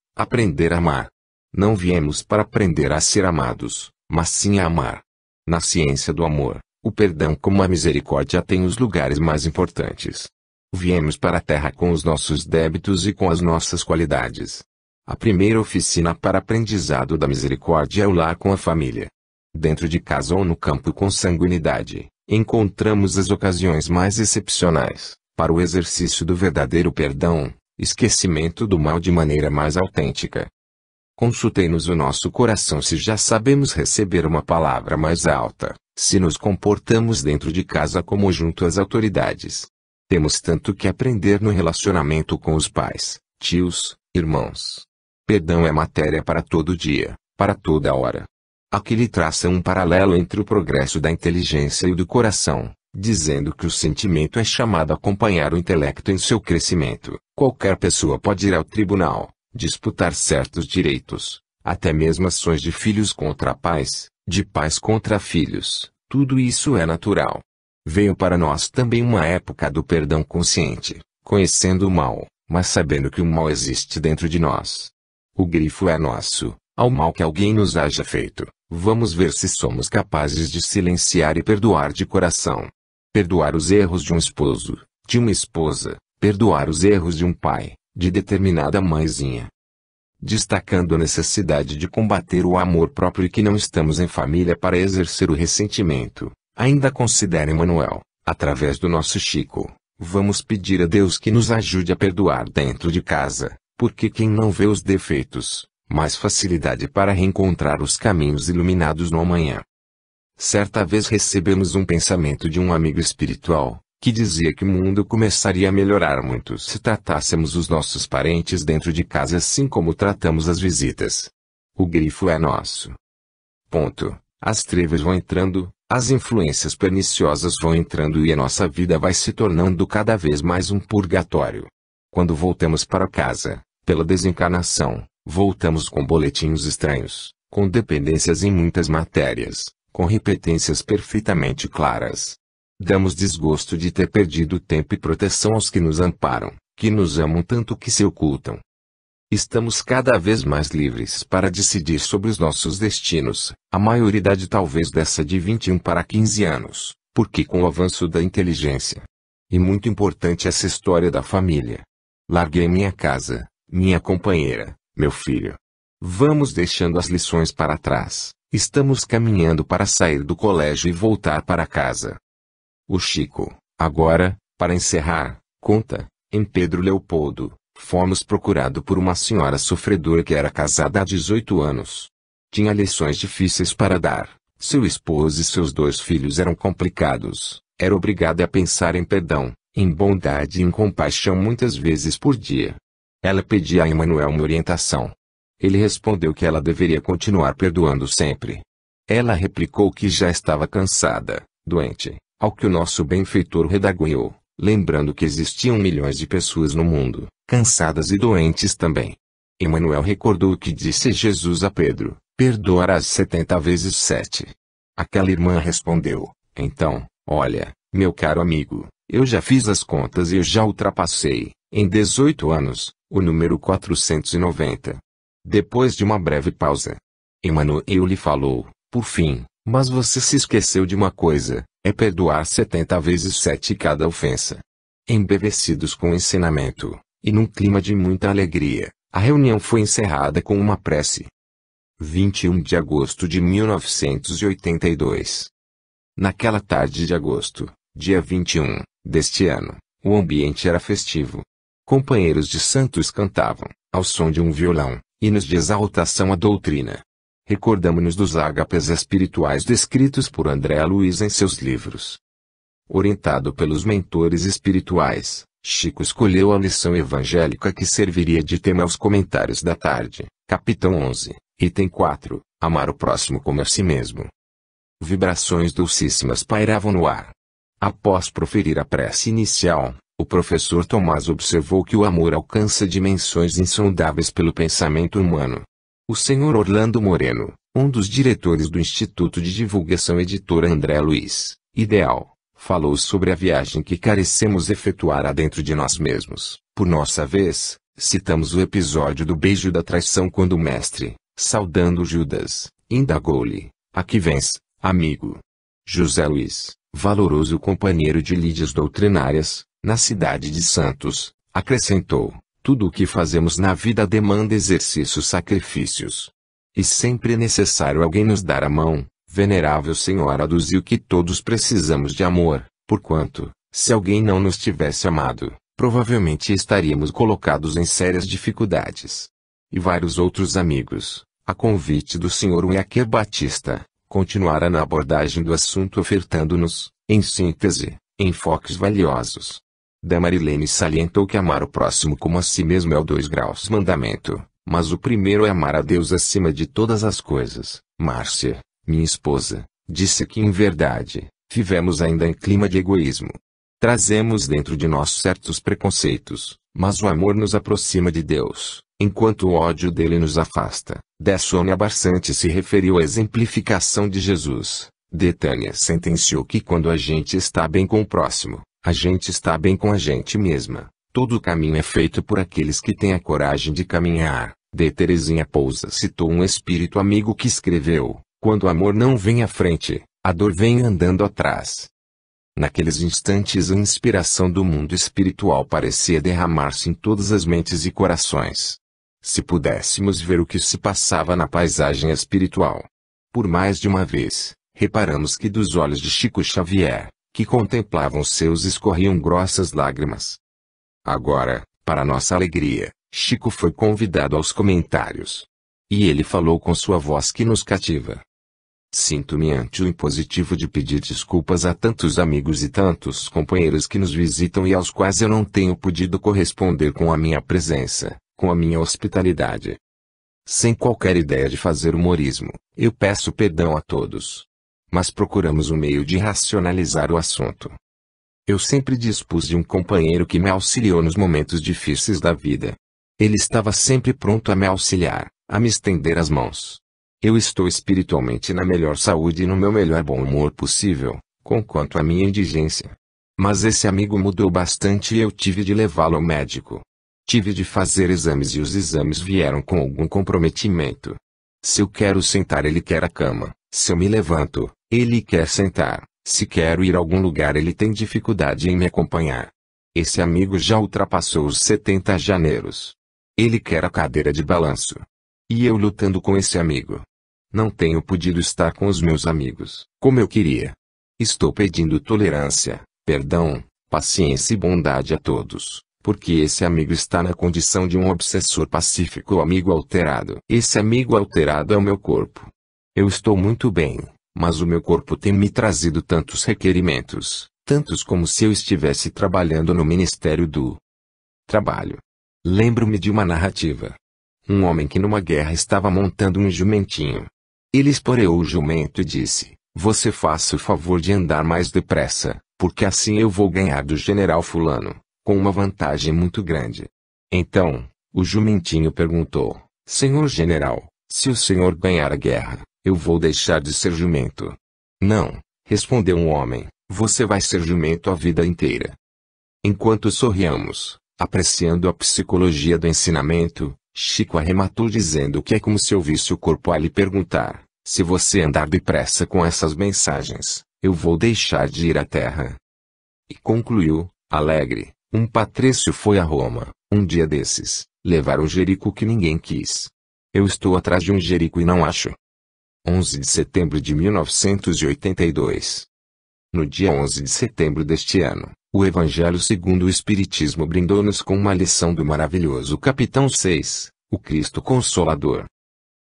a amar. Não viemos para aprender a ser amados, mas sim a amar. Na ciência do amor, o perdão como a misericórdia tem os lugares mais importantes. Viemos para a Terra com os nossos débitos e com as nossas qualidades. A primeira oficina para aprendizado da misericórdia é o lar com a família. Dentro de casa ou no campo com sanguinidade, encontramos as ocasiões mais excepcionais para o exercício do verdadeiro perdão, esquecimento do mal de maneira mais autêntica. Consultei-nos o nosso coração se já sabemos receber uma palavra mais alta, se nos comportamos dentro de casa como junto às autoridades. Temos tanto que aprender no relacionamento com os pais, tios, irmãos. Perdão é matéria para todo dia, para toda hora. Aqui lhe traça um paralelo entre o progresso da inteligência e o do coração, dizendo que o sentimento é chamado a acompanhar o intelecto em seu crescimento. Qualquer pessoa pode ir ao tribunal, disputar certos direitos, até mesmo ações de filhos contra pais, de pais contra filhos, tudo isso é natural. Veio para nós também uma época do perdão consciente, conhecendo o mal, mas sabendo que o mal existe dentro de nós. O grifo é nosso, ao mal que alguém nos haja feito, vamos ver se somos capazes de silenciar e perdoar de coração. Perdoar os erros de um esposo, de uma esposa, perdoar os erros de um pai, de determinada mãezinha. Destacando a necessidade de combater o amor próprio e que não estamos em família para exercer o ressentimento. Ainda considera Emmanuel, através do nosso Chico, vamos pedir a Deus que nos ajude a perdoar dentro de casa, porque quem não vê os defeitos, mais facilidade para reencontrar os caminhos iluminados no amanhã. Certa vez recebemos um pensamento de um amigo espiritual, que dizia que o mundo começaria a melhorar muito se tratássemos os nossos parentes dentro de casa assim como tratamos as visitas. O grifo é nosso. Ponto. As trevas vão entrando, as influências perniciosas vão entrando e a nossa vida vai se tornando cada vez mais um purgatório. Quando voltamos para casa, pela desencarnação, voltamos com boletins estranhos, com dependências em muitas matérias, com repetências perfeitamente claras. Damos desgosto de ter perdido tempo e proteção aos que nos amparam, que nos amam tanto que se ocultam. Estamos cada vez mais livres para decidir sobre os nossos destinos, a maioridade talvez dessa de 21 para 15 anos, porque com o avanço da inteligência. E muito importante essa história da família. Larguei minha casa, minha companheira, meu filho. Vamos deixando as lições para trás, estamos caminhando para sair do colégio e voltar para casa. O Chico, agora, para encerrar, conta, em Pedro Leopoldo. Fomos procurados por uma senhora sofredora que era casada há 18 anos. Tinha lições difíceis para dar, seu esposo e seus 2 filhos eram complicados, era obrigada a pensar em perdão, em bondade e em compaixão muitas vezes por dia. Ela pedia a Emmanuel uma orientação. Ele respondeu que ela deveria continuar perdoando sempre. Ela replicou que já estava cansada, doente, ao que o nosso benfeitor redarguiu, lembrando que existiam milhões de pessoas no mundo, cansadas e doentes também. Emmanuel recordou o que disse Jesus a Pedro: perdoarás 70 vezes 7. Aquela irmã respondeu: então, olha, meu caro amigo, eu já fiz as contas e eu já ultrapassei, em 18 anos, o número 490. Depois de uma breve pausa, Emmanuel lhe falou, por fim: mas você se esqueceu de uma coisa, é perdoar 70 vezes 7 cada ofensa. Embevecidos com o ensinamento, e num clima de muita alegria, A reunião foi encerrada com uma prece. 21 de agosto de 1982. Naquela tarde de agosto, dia 21, deste ano, o ambiente era festivo. Companheiros de santos cantavam, ao som de um violão, hinos de exaltação à doutrina. Recordamo-nos dos ágapes espirituais descritos por André Luiz em seus livros. Orientado pelos mentores espirituais, Chico escolheu a lição evangélica que serviria de tema aos comentários da tarde, capítulo 11, item 4, amar o próximo como a si mesmo. Vibrações dulcíssimas pairavam no ar. Após proferir a prece inicial, o professor Tomás observou que o amor alcança dimensões insondáveis pelo pensamento humano. O senhor Orlando Moreno, um dos diretores do Instituto de Divulgação Editora André Luiz, Ideal, falou sobre a viagem que carecemos efetuar adentro de nós mesmos. Por nossa vez, citamos o episódio do beijo da traição quando o mestre, saudando Judas, indagou-lhe: "A que vens, amigo?" José Luiz, valoroso companheiro de lides doutrinárias, na cidade de Santos, acrescentou: "Tudo o que fazemos na vida demanda exercícios, sacrifícios. E sempre é necessário alguém nos dar a mão." Venerável Senhor aduziu que todos precisamos de amor, porquanto, se alguém não nos tivesse amado, provavelmente estaríamos colocados em sérias dificuldades. E vários outros amigos, a convite do Sr. Uecker Batista, continuaram na abordagem do assunto ofertando-nos, em síntese, enfoques valiosos. Damarilene salientou que amar o próximo como a si mesmo é o 2 graus mandamento, mas o primeiro é amar a Deus acima de todas as coisas. Márcia, minha esposa, disse que em verdade, vivemos ainda em clima de egoísmo. Trazemos dentro de nós certos preconceitos, mas o amor nos aproxima de Deus, enquanto o ódio dele nos afasta. De Sônia Barçante se referiu à exemplificação de Jesus. De Tânia sentenciou que quando a gente está bem com o próximo, a gente está bem com a gente mesma. Todo o caminho é feito por aqueles que têm a coragem de caminhar. De Terezinha Pousa citou um espírito amigo que escreveu: "Quando o amor não vem à frente, a dor vem andando atrás." Naqueles instantes a inspiração do mundo espiritual parecia derramar-se em todas as mentes e corações. Se pudéssemos ver o que se passava na paisagem espiritual. Por mais de uma vez, reparamos que dos olhos de Chico Xavier, que contemplavam os seus, escorriam grossas lágrimas. Agora, para nossa alegria, Chico foi convidado aos comentários. E ele falou com sua voz que nos cativa. Sinto-me ante o impositivo de pedir desculpas a tantos amigos e tantos companheiros que nos visitam e aos quais eu não tenho podido corresponder com a minha presença, com a minha hospitalidade. Sem qualquer ideia de fazer humorismo, eu peço perdão a todos. Mas procuramos um meio de racionalizar o assunto. Eu sempre dispus de um companheiro que me auxiliou nos momentos difíceis da vida. Ele estava sempre pronto a me auxiliar, a me estender as mãos. Eu estou espiritualmente na melhor saúde e no meu melhor bom humor possível, conquanto a minha indigência. Mas esse amigo mudou bastante e eu tive de levá-lo ao médico. Tive de fazer exames e os exames vieram com algum comprometimento. Se eu quero sentar, ele quer a cama. Se eu me levanto, ele quer sentar. Se quero ir a algum lugar, ele tem dificuldade em me acompanhar. Esse amigo já ultrapassou os 70 janeiros. Ele quer a cadeira de balanço. E eu lutando com esse amigo. Não tenho podido estar com os meus amigos, como eu queria. Estou pedindo tolerância, perdão, paciência e bondade a todos, porque esse amigo está na condição de um obsessor pacífico ou amigo alterado. Esse amigo alterado é o meu corpo. Eu estou muito bem, mas o meu corpo tem me trazido tantos requerimentos, tantos como se eu estivesse trabalhando no Ministério do Trabalho. Lembro-me de uma narrativa. Um homem que numa guerra estava montando um jumentinho. Ele esporeou o jumento e disse: "Você faça o favor de andar mais depressa, porque assim eu vou ganhar do general fulano, com uma vantagem muito grande." Então, o jumentinho perguntou: "Senhor general, se o senhor ganhar a guerra, eu vou deixar de ser jumento?" "Não", respondeu um homem, "você vai ser jumento a vida inteira." Enquanto sorriamos, apreciando a psicologia do ensinamento, Chico arrematou dizendo que é como se ouvisse o corpo a lhe perguntar: "Se você andar depressa com essas mensagens, eu vou deixar de ir à terra." E concluiu, alegre: "Um patrício foi a Roma, um dia desses, Levaram Jerico que ninguém quis. Eu estou atrás de um Jerico e não acho. 11 de setembro de 1982. No dia 11 de setembro deste ano, o Evangelho segundo o Espiritismo brindou-nos com uma lição do maravilhoso Capitão 6, o Cristo Consolador.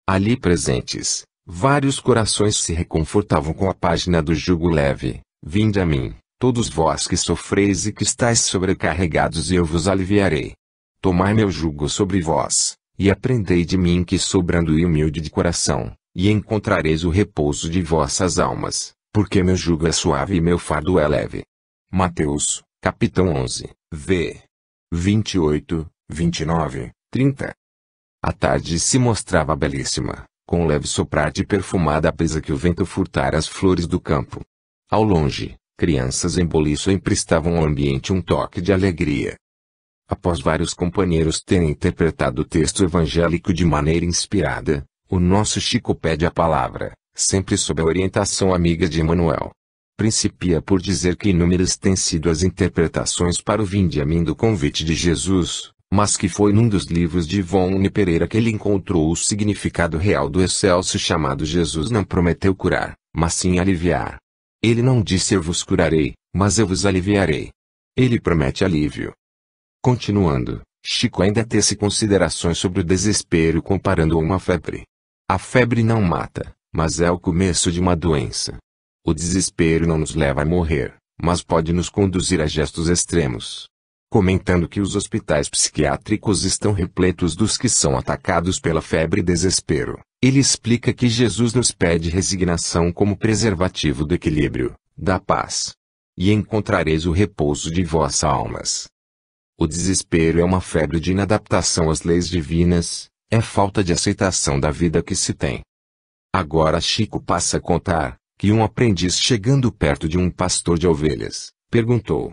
Ali presentes, vários corações se reconfortavam com a página do jugo leve. Vinde a mim, todos vós que sofreis e que estáis sobrecarregados, e eu vos aliviarei. Tomai meu jugo sobre vós, e aprendei de mim, que sou brando e humilde de coração, e encontrareis o repouso de vossas almas, porque meu jugo é suave e meu fardo é leve. Mateus, capítulo 11, v. 28, 29, 30. A tarde se mostrava belíssima, com um leve soprar de perfumada brisa que o vento furtara as flores do campo. Ao longe, crianças em boliço emprestavam ao ambiente um toque de alegria. Após vários companheiros terem interpretado o texto evangélico de maneira inspirada, o nosso Chico pede a palavra, sempre sob a orientação amiga de Emmanuel. Principia por dizer que inúmeras têm sido as interpretações para o Vinde a mim do convite de Jesus, mas que foi num dos livros de Ivone Pereira que ele encontrou o significado real do excelso chamado. Jesus não prometeu curar, mas sim aliviar. Ele não disse eu vos curarei, mas eu vos aliviarei. Ele promete alívio. Continuando, Chico ainda tece considerações sobre o desespero comparando-o a uma febre. A febre não mata, mas é o começo de uma doença. O desespero não nos leva a morrer, mas pode nos conduzir a gestos extremos. Comentando que os hospitais psiquiátricos estão repletos dos que são atacados pela febre e desespero, ele explica que Jesus nos pede resignação como preservativo do equilíbrio, da paz. E encontrareis o repouso de vossas almas. O desespero é uma febre de inadaptação às leis divinas, é falta de aceitação da vida que se tem. Agora Chico passa a contar que um aprendiz, chegando perto de um pastor de ovelhas, perguntou: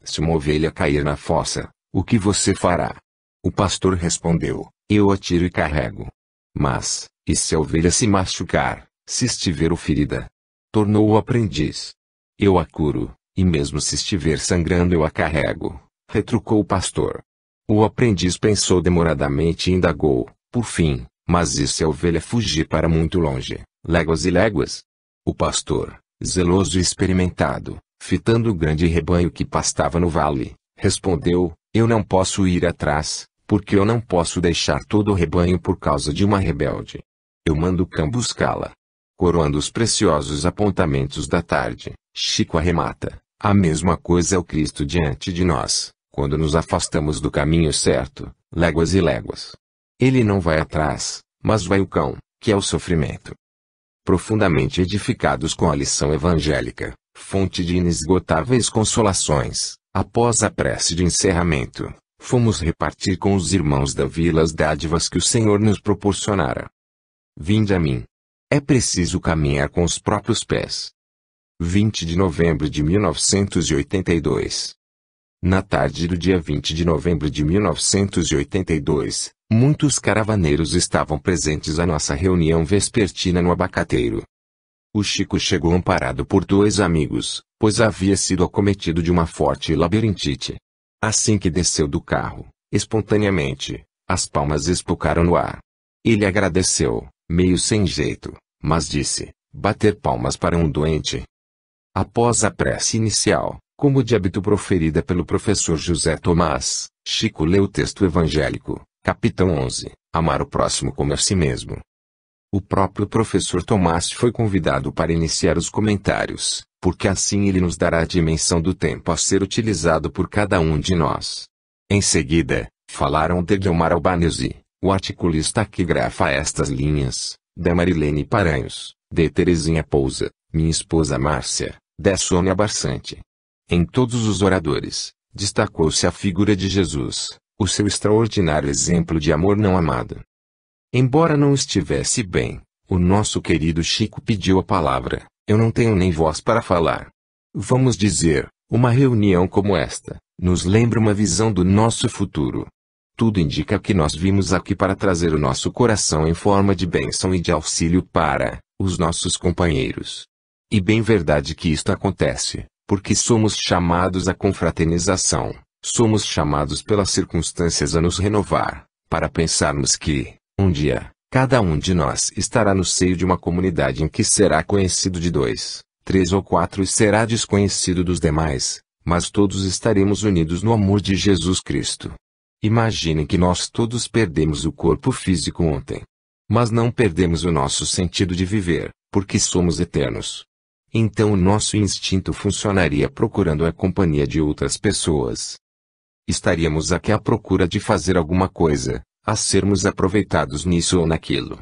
se uma ovelha cair na fossa, o que você fará? O pastor respondeu: eu a tiro e carrego. Mas, e se a ovelha se machucar, se estiver ferida? Tornou o aprendiz: eu a curo, e mesmo se estiver sangrando eu a carrego. Retrucou o pastor. O aprendiz pensou demoradamente e indagou, por fim: mas e se a ovelha fugir para muito longe, léguas e léguas? O pastor, zeloso e experimentado, fitando o grande rebanho que pastava no vale, respondeu: eu não posso ir atrás, porque eu não posso deixar todo o rebanho por causa de uma rebelde. Eu mando o cão buscá-la. Coroando os preciosos apontamentos da tarde, Chico arremata: a mesma coisa é o Cristo diante de nós. Quando nos afastamos do caminho certo, léguas e léguas. Ele não vai atrás, mas vai o cão, que é o sofrimento. Profundamente edificados com a lição evangélica, fonte de inesgotáveis consolações, após a prece de encerramento, fomos repartir com os irmãos da vila as dádivas que o Senhor nos proporcionara. Vinde a mim. É preciso caminhar com os próprios pés. 20 de novembro de 1982. Na tarde do dia 20 de novembro de 1982, muitos caravaneiros estavam presentes à nossa reunião vespertina no Abacateiro. O Chico chegou amparado por dois amigos, pois havia sido acometido de uma forte labirintite. Assim que desceu do carro, espontaneamente, as palmas espocaram no ar. Ele agradeceu, meio sem jeito, mas disse: bater palmas para um doente. Após a prece inicial, como de hábito proferida pelo professor José Tomás, Chico leu o texto evangélico, capítulo 11, amar o próximo como a si mesmo. O próprio professor Tomás foi convidado para iniciar os comentários, porque assim ele nos dará a dimensão do tempo a ser utilizado por cada um de nós. Em seguida, falaram de Guilmar Albanese, o articulista que grafa estas linhas, de Marilene Paranhos, de Terezinha Pousa, minha esposa Márcia, de Sônia Barçante. Em todos os oradores, destacou-se a figura de Jesus, o seu extraordinário exemplo de amor não amado. Embora não estivesse bem, o nosso querido Chico pediu a palavra: eu não tenho nem voz para falar. Vamos dizer, uma reunião como esta, nos lembra uma visão do nosso futuro. Tudo indica que nós vimos aqui para trazer o nosso coração em forma de bênção e de auxílio para os nossos companheiros. E bem verdade que isto acontece, porque somos chamados à confraternização, Somos chamados pelas circunstâncias a nos renovar, para pensarmos que, um dia, cada um de nós estará no seio de uma comunidade em que será conhecido de 2, 3 ou 4 e será desconhecido dos demais, mas todos estaremos unidos no amor de Jesus Cristo. Imaginem que nós todos perdemos o corpo físico ontem. Mas não perdemos o nosso sentido de viver, porque somos eternos. Então o nosso instinto funcionaria procurando a companhia de outras pessoas. Estaríamos aqui à procura de fazer alguma coisa, a sermos aproveitados nisso ou naquilo.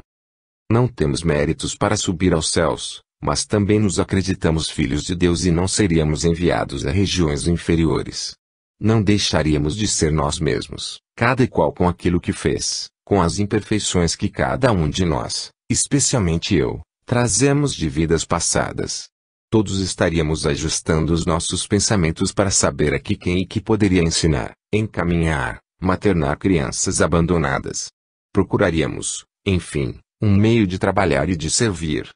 Não temos méritos para subir aos céus, mas também nos acreditamos filhos de Deus e não seríamos enviados a regiões inferiores. Não deixaríamos de ser nós mesmos, cada qual com aquilo que fez, com as imperfeições que cada um de nós, especialmente eu, trazemos de vidas passadas. Todos estaríamos ajustando os nossos pensamentos para saber a quem e que poderia ensinar, encaminhar, maternar crianças abandonadas. Procuraríamos, enfim, um meio de trabalhar e de servir.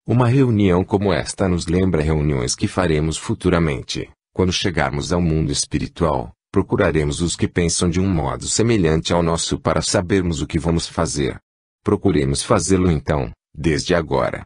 Uma reunião como esta nos lembra reuniões que faremos futuramente. Quando chegarmos ao mundo espiritual, procuraremos os que pensam de um modo semelhante ao nosso para sabermos o que vamos fazer. Procuremos fazê-lo então, desde agora.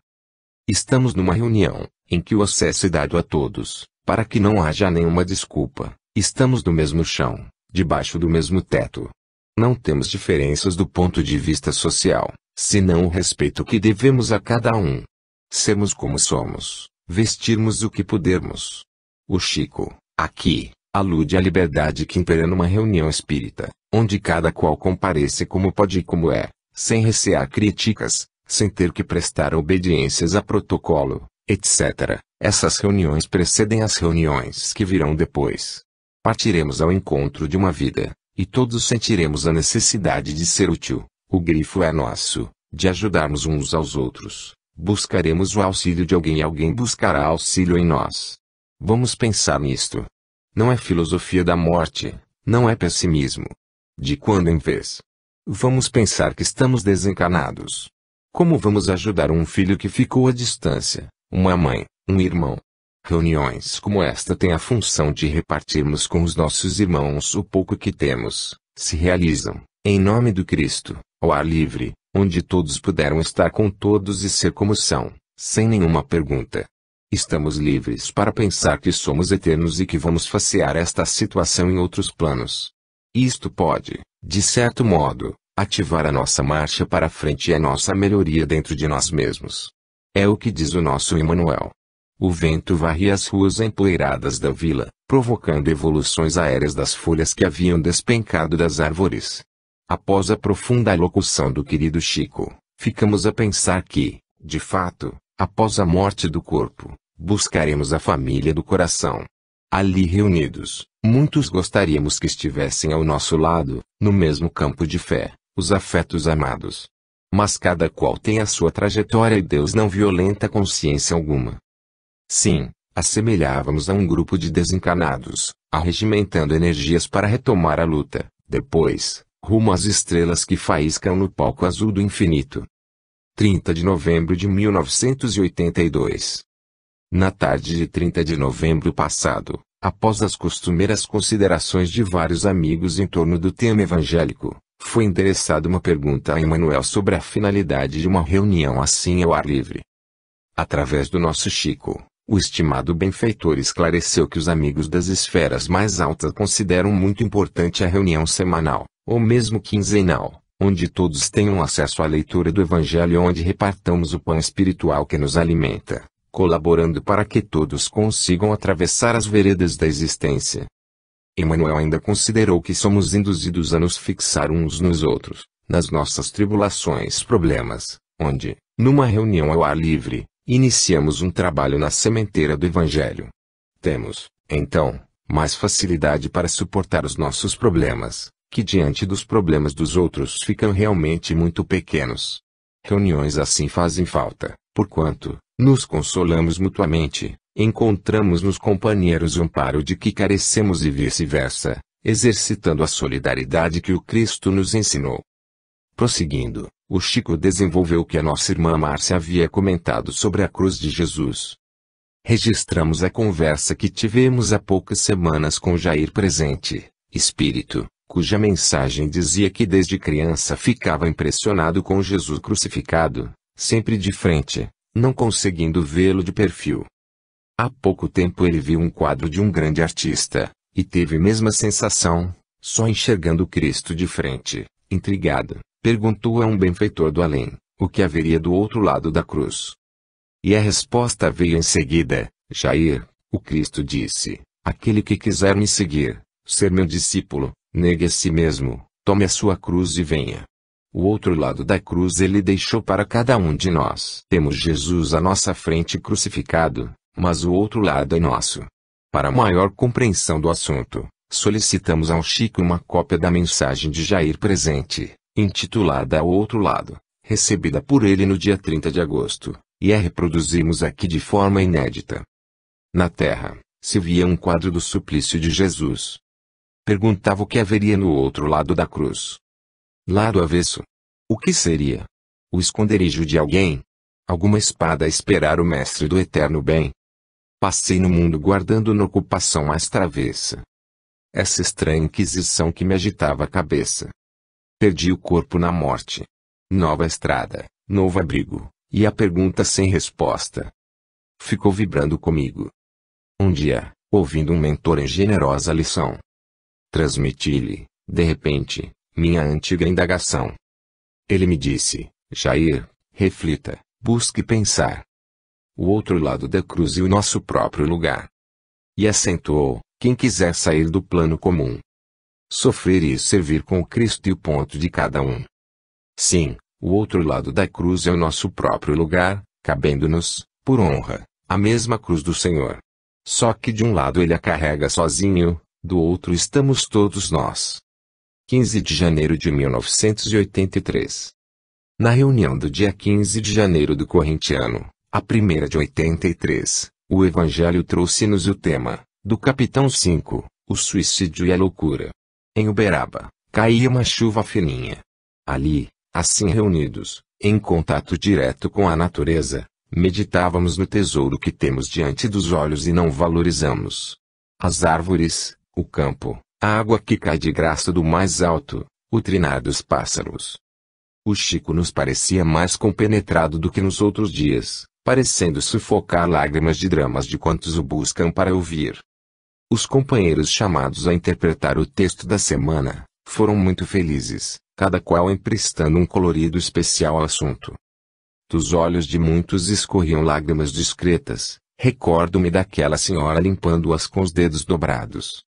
Estamos numa reunião, em que o acesso é dado a todos, para que não haja nenhuma desculpa. Estamos no mesmo chão, debaixo do mesmo teto. Não temos diferenças do ponto de vista social, senão o respeito que devemos a cada um. Sermos como somos, vestirmos o que pudermos. O Chico, aqui, alude à liberdade que impera numa reunião espírita, onde cada qual compareça como pode e como é, sem recear críticas, sem ter que prestar obediências a protocolo, etc. Essas reuniões precedem as reuniões que virão depois. Partiremos ao encontro de uma vida, e todos sentiremos a necessidade de ser útil. O grifo é nosso, de ajudarmos uns aos outros. Buscaremos o auxílio de alguém e alguém buscará auxílio em nós. Vamos pensar nisto. Não é filosofia da morte, não é pessimismo. De quando em vez. Vamos pensar que estamos desencarnados. Como vamos ajudar um filho que ficou à distância, uma mãe, um irmão? Reuniões como esta têm a função de repartirmos com os nossos irmãos o pouco que temos, se realizam, em nome do Cristo, ao ar livre, onde todos puderam estar com todos e ser como são, sem nenhuma pergunta. Estamos livres para pensar que somos eternos e que vamos facear esta situação em outros planos. Isto pode, de certo modo, ativar a nossa marcha para frente e a nossa melhoria dentro de nós mesmos. É o que diz o nosso Emmanuel. O vento varria as ruas empoeiradas da vila, provocando evoluções aéreas das folhas que haviam despencado das árvores. Após a profunda locução do querido Chico, ficamos a pensar que, de fato, após a morte do corpo, buscaremos a família do coração. Ali reunidos, muitos gostaríamos que estivessem ao nosso lado, no mesmo campo de fé, os afetos amados. Mas cada qual tem a sua trajetória e Deus não violenta consciência alguma. Sim, assemelhávamos a um grupo de desencarnados, arregimentando energias para retomar a luta, depois, rumo às estrelas que faiscam no palco azul do infinito. 30 de novembro de 1982. Na tarde de 30 de novembro passado, após as costumeiras considerações de vários amigos em torno do tema evangélico, foi endereçada uma pergunta a Emmanuel sobre a finalidade de uma reunião assim ao ar livre. Através do nosso Chico, o estimado benfeitor esclareceu que os amigos das esferas mais altas consideram muito importante a reunião semanal, ou mesmo quinzenal, onde todos tenham acesso à leitura do Evangelho e onde repartamos o pão espiritual que nos alimenta, colaborando para que todos consigam atravessar as veredas da existência. Emmanuel ainda considerou que somos induzidos a nos fixar uns nos outros, nas nossas tribulações problemas, onde, numa reunião ao ar livre, iniciamos um trabalho na sementeira do Evangelho. Temos, então, mais facilidade para suportar os nossos problemas, que diante dos problemas dos outros ficam realmente muito pequenos. Reuniões assim fazem falta, porquanto, nos consolamos mutuamente, encontramos nos companheiros o amparo de que carecemos e vice-versa, exercitando a solidariedade que o Cristo nos ensinou. Prosseguindo, o Chico desenvolveu o que a nossa irmã Márcia havia comentado sobre a cruz de Jesus. Registramos a conversa que tivemos há poucas semanas com Jair presente, espírito, cuja mensagem dizia que desde criança ficava impressionado com Jesus crucificado, sempre de frente, não conseguindo vê-lo de perfil. Há pouco tempo ele viu um quadro de um grande artista, e teve a mesma sensação, só enxergando Cristo de frente, intrigado, perguntou a um benfeitor do além, o que haveria do outro lado da cruz. E a resposta veio em seguida: Jair, o Cristo disse, aquele que quiser me seguir, ser meu discípulo, negue a si mesmo, tome a sua cruz e venha. O outro lado da cruz ele deixou para cada um de nós. Temos Jesus à nossa frente crucificado, mas o outro lado é nosso. Para maior compreensão do assunto, solicitamos ao Chico uma cópia da mensagem de Jair presente, intitulada Ao Outro Lado, recebida por ele no dia 30 de agosto, e a reproduzimos aqui de forma inédita. Na terra, se via um quadro do suplício de Jesus. Perguntava o que haveria no outro lado da cruz. Lado avesso. O que seria? O esconderijo de alguém? Alguma espada a esperar o mestre do eterno bem? Passei no mundo guardando na ocupação mais travessa essa estranha inquisição que me agitava a cabeça. Perdi o corpo na morte. Nova estrada, novo abrigo, e a pergunta sem resposta ficou vibrando comigo. Um dia, ouvindo um mentor em generosa lição, transmiti-lhe, de repente, minha antiga indagação. Ele me disse: Jair, reflita, busque pensar. O outro lado da cruz e o nosso próprio lugar. E acentuou: quem quiser sair do plano comum, sofrer e servir com o Cristo e o ponto de cada um. Sim, o outro lado da cruz é o nosso próprio lugar, cabendo-nos, por honra, a mesma cruz do Senhor. Só que de um lado ele a carrega sozinho, do outro estamos todos nós. 15 de janeiro de 1983. Na reunião do dia 15 de janeiro do corrente ano, a primeira de 83, o Evangelho trouxe-nos o tema, do capitão 5, o suicídio e a loucura. Em Uberaba, caía uma chuva fininha. Ali, assim reunidos, em contato direto com a natureza, meditávamos no tesouro que temos diante dos olhos e não valorizamos. As árvores, o campo, a água que cai de graça do mais alto, o trinar dos pássaros. O Chico nos parecia mais compenetrado do que nos outros dias, parecendo sufocar lágrimas de dramas de quantos o buscam para ouvir. Os companheiros chamados a interpretar o texto da semana, foram muito felizes, cada qual emprestando um colorido especial ao assunto. Dos olhos de muitos escorriam lágrimas discretas, recordo-me daquela senhora limpando-as com os dedos dobrados.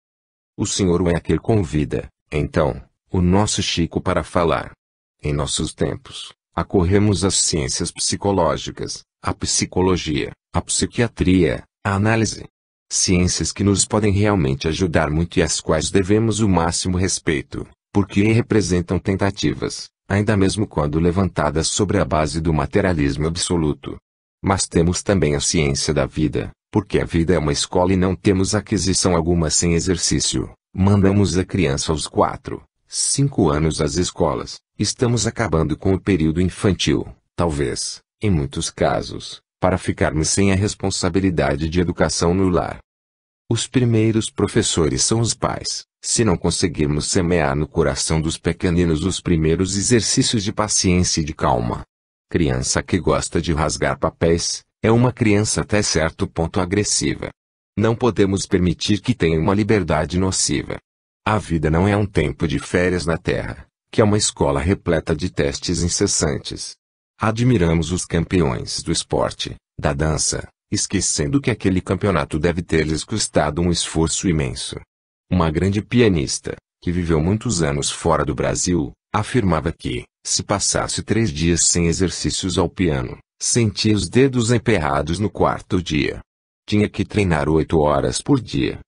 O Senhor é aquele que convida, então, o nosso Chico para falar. Em nossos tempos, acorremos às ciências psicológicas, à psicologia, à psiquiatria, à análise. Ciências que nos podem realmente ajudar muito e às quais devemos o máximo respeito, porque representam tentativas, ainda mesmo quando levantadas sobre a base do materialismo absoluto. Mas temos também a ciência da vida, porque a vida é uma escola e não temos aquisição alguma sem exercício. Mandamos a criança aos 4, 5 anos às escolas, estamos acabando com o período infantil, talvez, em muitos casos, para ficarmos sem a responsabilidade de educação no lar. Os primeiros professores são os pais, se não conseguirmos semear no coração dos pequeninos os primeiros exercícios de paciência e de calma. Criança que gosta de rasgar papéis, é uma criança até certo ponto agressiva. Não podemos permitir que tenha uma liberdade nociva. A vida não é um tempo de férias na Terra, que é uma escola repleta de testes incessantes. Admiramos os campeões do esporte, da dança, esquecendo que aquele campeonato deve ter-lhes custado um esforço imenso. Uma grande pianista, que viveu muitos anos fora do Brasil, afirmava que, se passasse 3 dias sem exercícios ao piano, sentia os dedos emperrados no 4º dia. Tinha que treinar 8 horas por dia.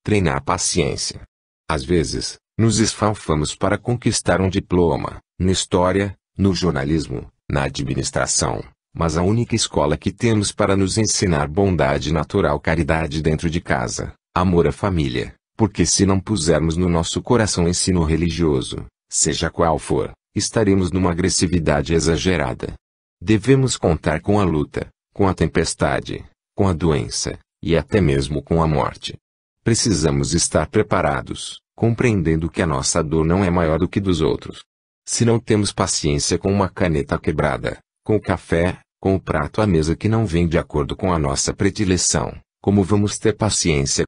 Treinar paciência. Às vezes, nos esfalfamos para conquistar um diploma, na história, no jornalismo, na administração, mas a única escola que temos para nos ensinar bondade natural, caridade dentro de casa, amor à família, porque se não pusermos no nosso coração ensino religioso, seja qual for, estaremos numa agressividade exagerada. Devemos contar com a luta, com a tempestade, com a doença, e até mesmo com a morte. Precisamos estar preparados, compreendendo que a nossa dor não é maior do que dos outros. Se não temos paciência com uma caneta quebrada, com o café, com o prato à mesa que não vem de acordo com a nossa predileção, como vamos ter paciência